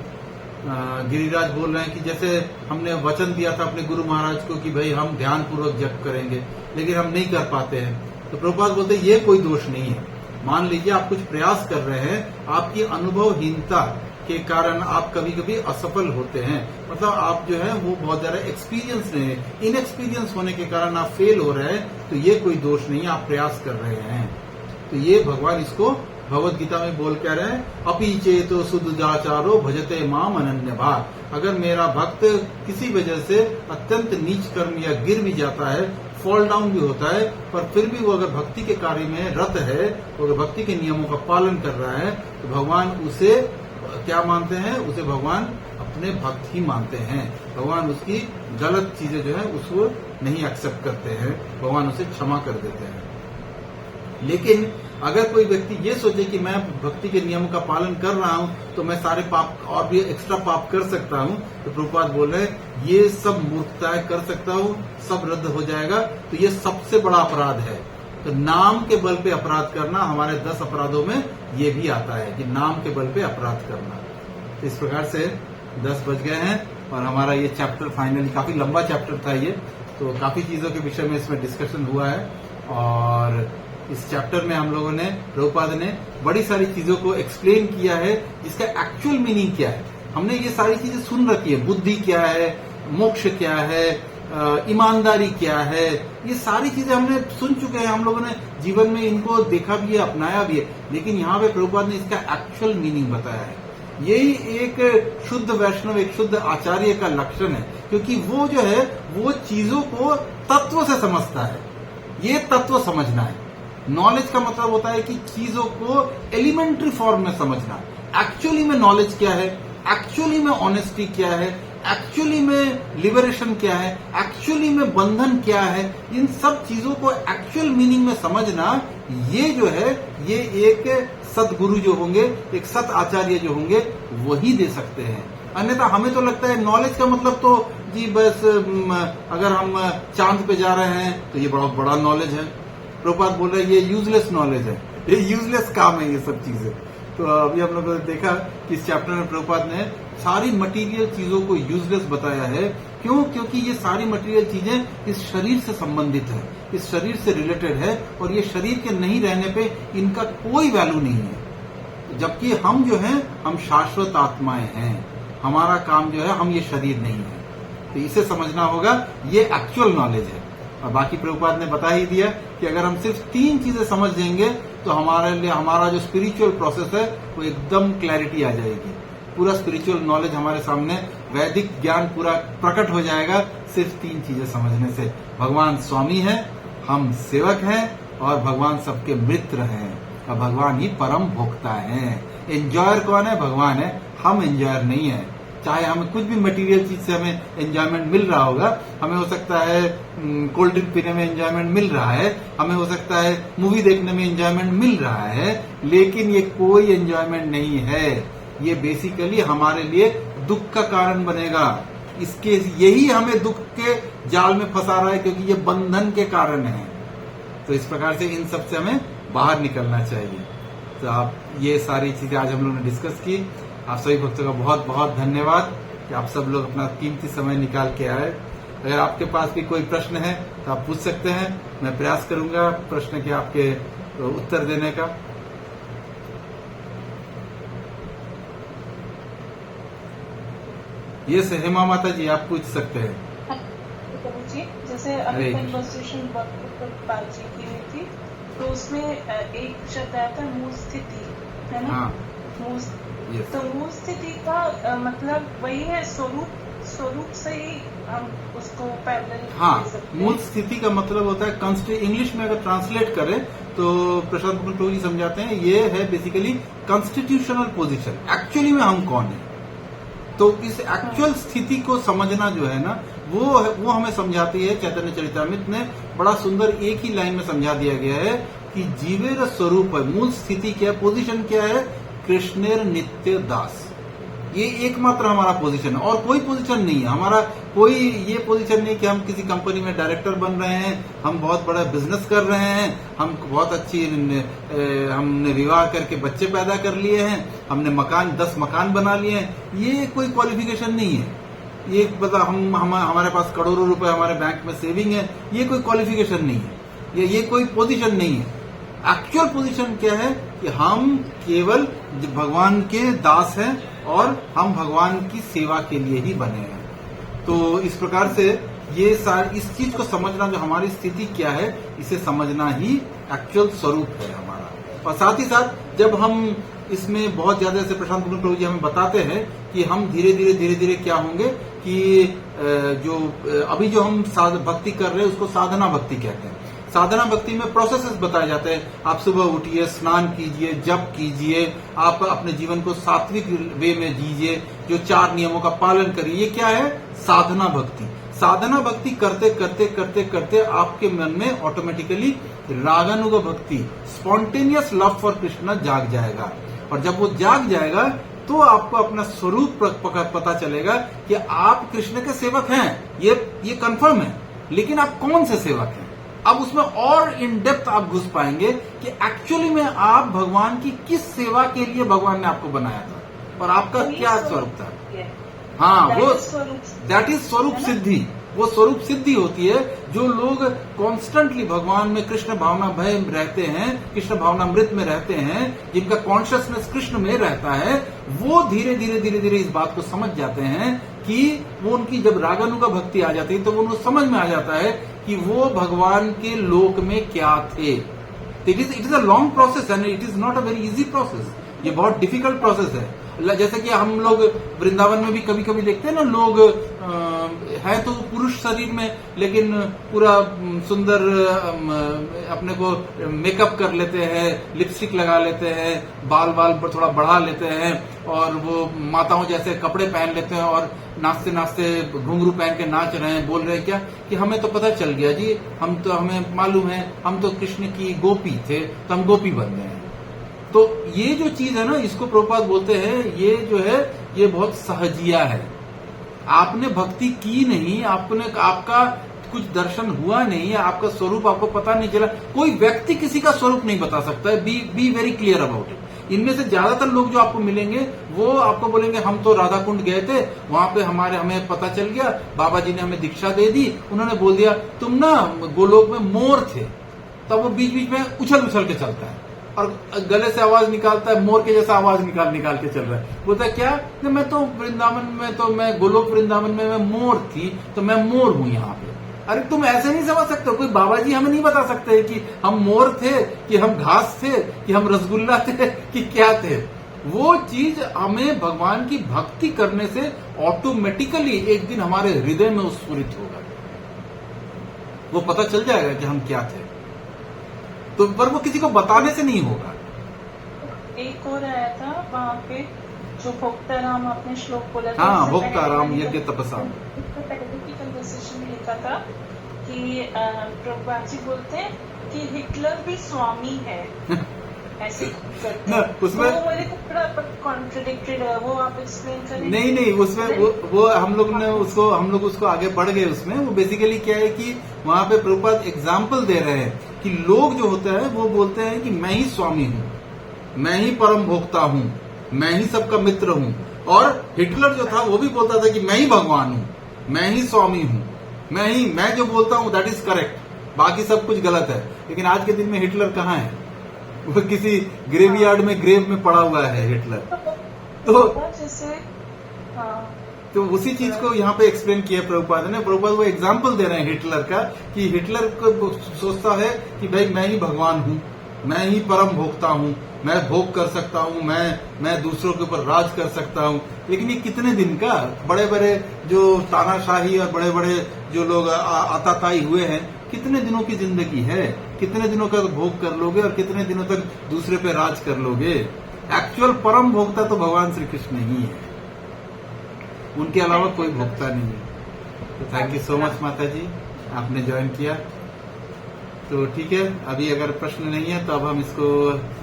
गिरिराज बोल रहे हैं कि जैसे हमने वचन दिया था अपने गुरु महाराज को कि भाई हम ध्यान पूर्वक जप करेंगे, लेकिन हम नहीं कर पाते हैं। तो प्रभुपाद बोलते हैं ये कोई दोष नहीं है। मान लीजिए आप कुछ प्रयास कर रहे हैं, आपकी अनुभवहीनता के कारण आप कभी कभी असफल होते हैं, मतलब आप जो है वो बहुत ज्यादा एक्सपीरियंस नहीं है, इनएक्सपीरियंस होने के कारण आप फेल हो रहे हैं, तो ये कोई दोष नहीं है, आप प्रयास कर रहे हैं। तो ये भगवान इसको भगवद गीता में बोल कह रहे हैं अपि चेतो सुदुजाचारो भजते माम अनन्य भाग। अगर मेरा भक्त किसी वजह से अत्यंत नीच कर्म या गिर भी जाता है, फॉल डाउन भी होता है, पर फिर भी वो अगर भक्ति के कार्य में रत है, वो अगर भक्ति के नियमों का पालन कर रहा है, तो भगवान उसे क्या मानते हैं, उसे भगवान अपने भक्त ही मानते हैं। भगवान उसकी गलत चीजें जो है उसको नहीं एक्सेप्ट करते हैं, भगवान उसे क्षमा कर देते हैं। लेकिन अगर कोई व्यक्ति ये सोचे कि मैं भक्ति के नियमों का पालन कर रहा हूं तो मैं सारे पाप और भी एक्स्ट्रा पाप कर सकता हूं, तो प्रभुपाद बोल रहे हैं ये सब मूर्खताएं कर सकता हूं, सब रद्द हो जाएगा। तो ये सबसे बड़ा अपराध है। तो नाम के बल पे अपराध करना हमारे 10 अपराधों में ये भी आता है कि नाम के बल पे अपराध करना। तो इस प्रकार से 10 बज गए हैं और हमारा ये चैप्टर फाइनली, काफी लंबा चैप्टर था ये, तो काफी चीजों के विषय में इसमें डिस्कशन हुआ है। और इस चैप्टर में हम लोगों ने, प्रभुपाद ने बड़ी सारी चीजों को एक्सप्लेन किया है जिसका एक्चुअल मीनिंग क्या है। हमने ये सारी चीजें सुन रखी है, बुद्धि क्या है, मोक्ष क्या है, ईमानदारी क्या है, ये सारी चीजें हमने सुन चुके हैं, हम लोगों ने जीवन में इनको देखा भी है, अपनाया भी है। लेकिन यहाँ पे प्रभुपाद ने इसका एक्चुअल मीनिंग बताया है। यही एक शुद्ध वैष्णव, एक शुद्ध आचार्य का लक्षण है, क्योंकि वो जो है वो चीजों को तत्व से समझता है। ये तत्व समझना है। नॉलेज का मतलब होता है कि चीजों को एलिमेंट्री फॉर्म में समझना। एक्चुअली में नॉलेज क्या है, एक्चुअली में ऑनेस्टी क्या है, एक्चुअली में लिबरेशन क्या है, एक्चुअली में बंधन क्या है, इन सब चीजों को एक्चुअल मीनिंग में समझना, ये जो है ये एक सदगुरु जो होंगे, एक सत आचार्य जो होंगे वही दे सकते हैं। अन्यथा हमें तो लगता है नॉलेज का मतलब तो जी बस अगर हम चांद पे जा रहे हैं तो ये बहुत बड़ा नॉलेज है। प्रभुपाद बोल रहे हैं ये यूजलेस नॉलेज है, ये यूजलेस काम है ये सब चीजें। तो अभी हम लोगों ने देखा कि इस चैप्टर में प्रभुपाद ने सारी मटेरियल चीजों को यूजलेस बताया है। क्यों? क्योंकि ये सारी मटेरियल चीजें इस शरीर से संबंधित है, इस शरीर से रिलेटेड है, और ये शरीर के नहीं रहने पे इनका कोई वैल्यू नहीं है। जबकि हम जो हैं हम शाश्वत आत्माएं हैं, हमारा काम जो है, हम ये शरीर नहीं है। तो इसे समझना होगा, ये एक्चुअल नॉलेज है। और बाकी प्रभुपाद ने बता ही दिया कि अगर हम सिर्फ 3 चीजें समझ देंगे तो हमारे लिए हमारा जो स्पिरिचुअल प्रोसेस है वो एकदम क्लैरिटी आ जाएगी। पूरा स्पिरिचुअल नॉलेज हमारे सामने, वैदिक ज्ञान पूरा प्रकट हो जाएगा सिर्फ 3 चीजें समझने से। भगवान स्वामी है, हम सेवक हैं, और भगवान सबके मित्र हैं, और भगवान ही परम भोक्ता है। एंजॉयर कौन है? भगवान है, हम एंजॉयर नहीं है। चाहे हमें कुछ भी मटेरियल चीज से हमें एंजॉयमेंट मिल रहा होगा, हमें हो सकता है कोल्ड ड्रिंक पीने में एंजॉयमेंट मिल रहा है, हमें हो सकता है मूवी देखने में एंजॉयमेंट मिल रहा है, लेकिन ये कोई एंजॉयमेंट नहीं है। ये बेसिकली हमारे लिए दुख का कारण बनेगा। इसके यही हमें दुख के जाल में फंसा रहा है, क्योंकि ये बंधन के कारण है। तो इस प्रकार से इन सब से हमें बाहर निकलना चाहिए। तो आप ये सारी चीजें आज हम लोग ने डिस्कस की। आप सभी भक्तों का बहुत बहुत धन्यवाद कि आप सब लोग अपना कीमती समय निकाल के आए। अगर आपके पास भी कोई प्रश्न है तो आप पूछ सकते हैं, मैं प्रयास करूंगा प्रश्न के आपके उत्तर देने का। ये से हेमा माता जी आप पूछ सकते हैं।
जी, जैसे अभी कन्वर्सेशन पाल जी की हुई थी, तो उसमें एक शब्द आया था मूल स्थिति, है ना?
हाँ।
तो मूल स्थिति का मतलब वही है, स्वरूप से ही हम उसको पैरेलल।
हाँ, मूल स्थिति का मतलब होता है, इंग्लिश में अगर ट्रांसलेट करें तो प्रशांत प्रभु जी समझाते हैं, ये है बेसिकली कॉन्स्टिट्यूशनल पोजीशन। एक्चुअली में हम कौन है, तो इस एक्चुअल स्थिति को समझना जो है ना, वो हमें समझाती है। चैतन्य चरितामृत में बड़ा सुंदर एक ही लाइन में समझा दिया गया है कि जीवेर स्वरूप है। मूल स्थिति क्या है, पोजीशन क्या है? कृष्णेर नित्य दास। ये एकमात्र हमारा पोजीशन है, और कोई पोजीशन नहीं है हमारा। कोई ये पोजीशन नहीं कि हम किसी कंपनी में डायरेक्टर बन रहे हैं, हम बहुत बड़ा बिजनेस कर रहे हैं, हम बहुत अच्छी हमने विवाह करके बच्चे पैदा कर लिए हैं, हमने 10 मकान बना लिए हैं। ये कोई क्वालिफिकेशन नहीं है। ये मतलब हमारे पास करोड़ों रुपए हमारे बैंक में सेविंग है, ये कोई क्वालिफिकेशन नहीं है, ये कोई पोजीशन नहीं है। एक्चुअल पोजीशन क्या है कि हम केवल भगवान के दास हैं, और हम भगवान की सेवा के लिए ही बने हैं। तो इस प्रकार से इस चीज को समझना, जो हमारी स्थिति क्या है, इसे समझना ही एक्चुअल स्वरूप है हमारा। और साथ ही साथ जब हम इसमें बहुत ज्यादा से प्रशांत प्रभु जी हमें बताते हैं कि हम धीरे धीरे क्या होंगे, कि जो अभी जो हम भक्ति कर रहे हैं उसको साधना भक्ति कहते हैं। साधना भक्ति में प्रोसेसेस बताए जाते हैं। आप सुबह उठिए, स्नान कीजिए, जप कीजिए, आप अपने जीवन को सात्विक वे में जीजिए, जो 4 नियमों का पालन करिए। ये क्या है? साधना भक्ति। साधना भक्ति करते करते करते करते आपके मन में ऑटोमेटिकली रागानुग भक्ति, स्पॉन्टेनियस लव फॉर कृष्ण जाग जाएगा। और जब वो जाग जाएगा तो आपको अपना स्वरूप पता चलेगा कि आप कृष्ण के सेवक हैं, ये कंफर्म है, लेकिन आप कौन से सेवक हैं। अब उसमें और इन डेप्थ आप घुस पाएंगे कि एक्चुअली में आप भगवान की किस सेवा के लिए भगवान ने आपको बनाया था और आपका क्या स्वरूप था। हाँ, वो दैट इज स्वरूप सिद्धि। वो स्वरूप सिद्धि होती है जो लोग कॉन्स्टेंटली भगवान में कृष्ण भावना भय रहते हैं, कृष्ण भावनामृत में रहते हैं, जिनका कॉन्शियसनेस कृष्ण में रहता है, वो धीरे धीरे धीरे धीरे इस बात को समझ जाते हैं कि वो उनकी जब रागानुगा भक्ति आ जाती है तो उनको समझ में आ जाता है कि वो भगवान के लोक में क्या थे। It is a long process and it is not a very easy process. ये बहुत डिफिकल्ट प्रोसेस है। जैसे कि हम लोग वृंदावन में भी कभी कभी देखते हैं ना, लोग है तो पुरुष शरीर में, लेकिन पूरा सुंदर अपने को मेकअप कर लेते हैं, लिपस्टिक लगा लेते हैं, बाल थोड़ा बढ़ा लेते हैं और वो माताओं जैसे कपड़े पहन लेते हैं और नाचते नाचते घुंघरू पहन के नाच रहे हैं। बोल रहे हैं क्या कि हमें तो पता चल गया जी, हमें मालूम है, हम तो कृष्ण की गोपी थे तो हम गोपी बन गए हैं। तो ये जो चीज है ना, इसको प्रभुपाद बोलते हैं, ये जो है ये बहुत सहजिया है। आपने भक्ति की नहीं, आपका कुछ दर्शन हुआ नहीं, आपका स्वरूप आपको पता नहीं चला। कोई व्यक्ति किसी का स्वरूप नहीं बता सकता है। Be very clear about it. इनमें से ज्यादातर लोग जो आपको मिलेंगे वो आपको बोलेंगे हम तो राधा कुंड गए थे, वहां पे हमें पता चल गया, बाबा जी ने हमें दीक्षा दे दी, उन्होंने बोल दिया तुम ना गोलोक में मोर थे। तब वो बीच बीच में उछल के चलता है और गले से आवाज निकालता है, मोर के जैसा आवाज निकाल के चल रहा है। बोलता है क्या, मैं तो वृंदावन में, तो मैं गोलोक वृंदावन में मैं मोर थी, तो मैं मोर हूं यहाँ पे। अरे तुम ऐसे नहीं समझ सकते हो। कोई बाबा जी हमें नहीं बता सकते कि हम मोर थे, कि हम घास थे, कि हम रसगुल्ला थे, कि क्या थे। वो चीज हमें भगवान की भक्ति करने से ऑटोमेटिकली एक दिन हमारे हृदय में स्फुरित होगा। वो पता चल जाएगा कि हम क्या थे। तो पर वो किसी को बताने से नहीं होगा।
एक और आया था वहाँ पे जो भोक्ताराम आपने श्लोक बोला था।
हाँ, भोक्ताराम यज्ञ तपसा।
इससे पहले की कन्वर्सेशन में लिखा था कि प्रभुपाद जी बोलते हैं कि हिटलर भी स्वामी है। ऐसे करते हैं।
उसमें
वो मुझे थोड़ा कॉन्ट्रडिक्टेड है, वो आप एक्सप्लेन करें।
नहीं, उसमें वो हम लोग उसको आगे बढ़ गए। उसमें वो बेसिकली क्या है कि वहां पे प्रभुपाद एग्जाम्पल दे रहे हैं कि लोग जो होते हैं वो बोलते हैं कि मैं ही स्वामी हूँ, मैं ही परम भोक्ता हूँ, मैं ही सबका मित्र हूँ। और हिटलर जो था वो भी बोलता था कि मैं ही भगवान हूँ, मैं ही स्वामी हूँ, मैं जो बोलता हूँ दैट इज करेक्ट, बाकी सब कुछ गलत है। लेकिन आज के दिन में हिटलर कहाँ है? वो किसी ग्रेवयार्ड में, ग्रेव में पड़ा हुआ है हिटलर। तो
जैसे
तो उसी चीज को यहाँ पे एक्सप्लेन किया प्रभुपाद ने। प्रभुपाद वो एग्जाम्पल दे रहे हैं हिटलर का कि हिटलर को सोचता है कि भाई मैं ही भगवान हूँ, मैं ही परम भोक्ता हूँ, मैं भोग कर सकता हूँ, मैं दूसरों के ऊपर राज कर सकता हूँ। लेकिन ये कितने दिन का, बड़े बड़े जो तानाशाही और बड़े बड़े जो लोग आताताई हुए हैं, कितने दिनों की जिंदगी है? कितने दिनों का भोग कर लोगे और कितने दिनों तक दूसरे पे राज कर लोगे? एक्चुअल परम भोक्ता तो भगवान श्री कृष्ण ही है, उनके अलावा कोई भोक्ता नहीं है। तो थैंक यू सो मच माता जी, आपने ज्वाइन किया। तो ठीक है, अभी अगर प्रश्न नहीं है तो अब हम इसको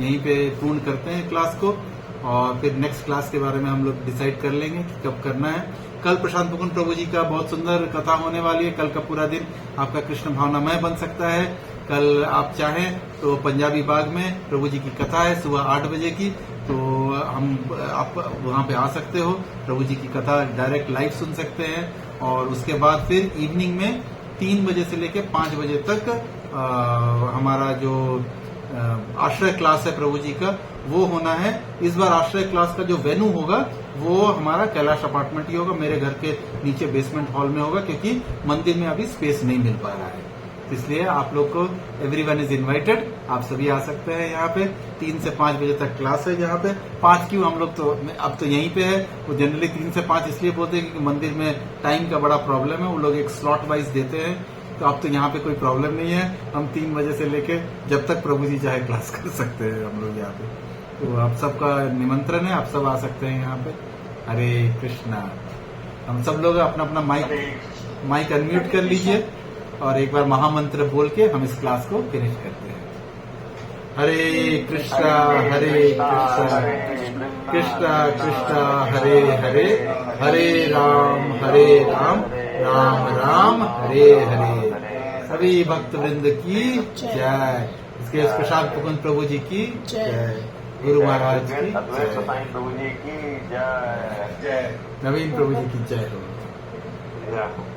यहीं पे पूर्ण करते हैं क्लास को, और फिर नेक्स्ट क्लास के बारे में हम लोग डिसाइड कर लेंगे कि कब करना है। कल प्रशांत मुकुंद प्रभु जी का बहुत सुंदर कथा होने वाली है। कल का पूरा दिन आपका कृष्ण भावनामय बन सकता है। कल आप चाहें तो पंजाबी बाग में प्रभु जी की कथा है सुबह 8 बजे की, तो आप वहां पे आ सकते हो, प्रभु जी की कथा डायरेक्ट लाइव सुन सकते हैं। और उसके बाद फिर इवनिंग में 3 बजे से लेकर 5 बजे तक हमारा जो आश्रय क्लास है प्रभु जी का वो होना है। इस बार आश्रय क्लास का जो वेन्यू होगा वो हमारा कैलाश अपार्टमेंट ही होगा, मेरे घर के नीचे बेसमेंट हॉल में होगा, क्योंकि मंदिर में अभी स्पेस नहीं मिल पा रहा है। इसलिए आप लोग को एवरीवन इज इनवाइटेड, आप सभी आ सकते हैं। यहाँ पे 3 से 5 बजे तक क्लास है। यहाँ पे 5 क्यों, हम लोग तो अब तो यहीं पे है। वो जनरली 3 से 5 इसलिए बोलते हैं क्योंकि मंदिर में टाइम का बड़ा प्रॉब्लम है, वो लोग एक स्लॉट वाइज देते हैं। तो अब तो यहाँ पे कोई प्रॉब्लम नहीं है, हम 3 बजे से लेके जब तक प्रभु जी चाहे क्लास कर सकते हैं हम लोग यहाँ पे। तो आप सबका निमंत्रण है, आप सब आ सकते हैं यहाँ पे। हरे कृष्णा। हम सब लोग अपना अपना माइक माइक अनम्यूट कर लीजिए और एक बार महामंत्र बोल के हम इस क्लास को फिनिश करते हैं। हरे कृष्णा कृष्णा कृष्णा हरे हरे, हरे राम राम राम हरे हरे। सभी भक्त वृंद की जय। इसके प्रशांत मुकुंद प्रभु जी की जय, गुरु महाराज की जय,
प्रभु जी की जय,
जय
नवीन प्रभु जी की जय हो।
जय।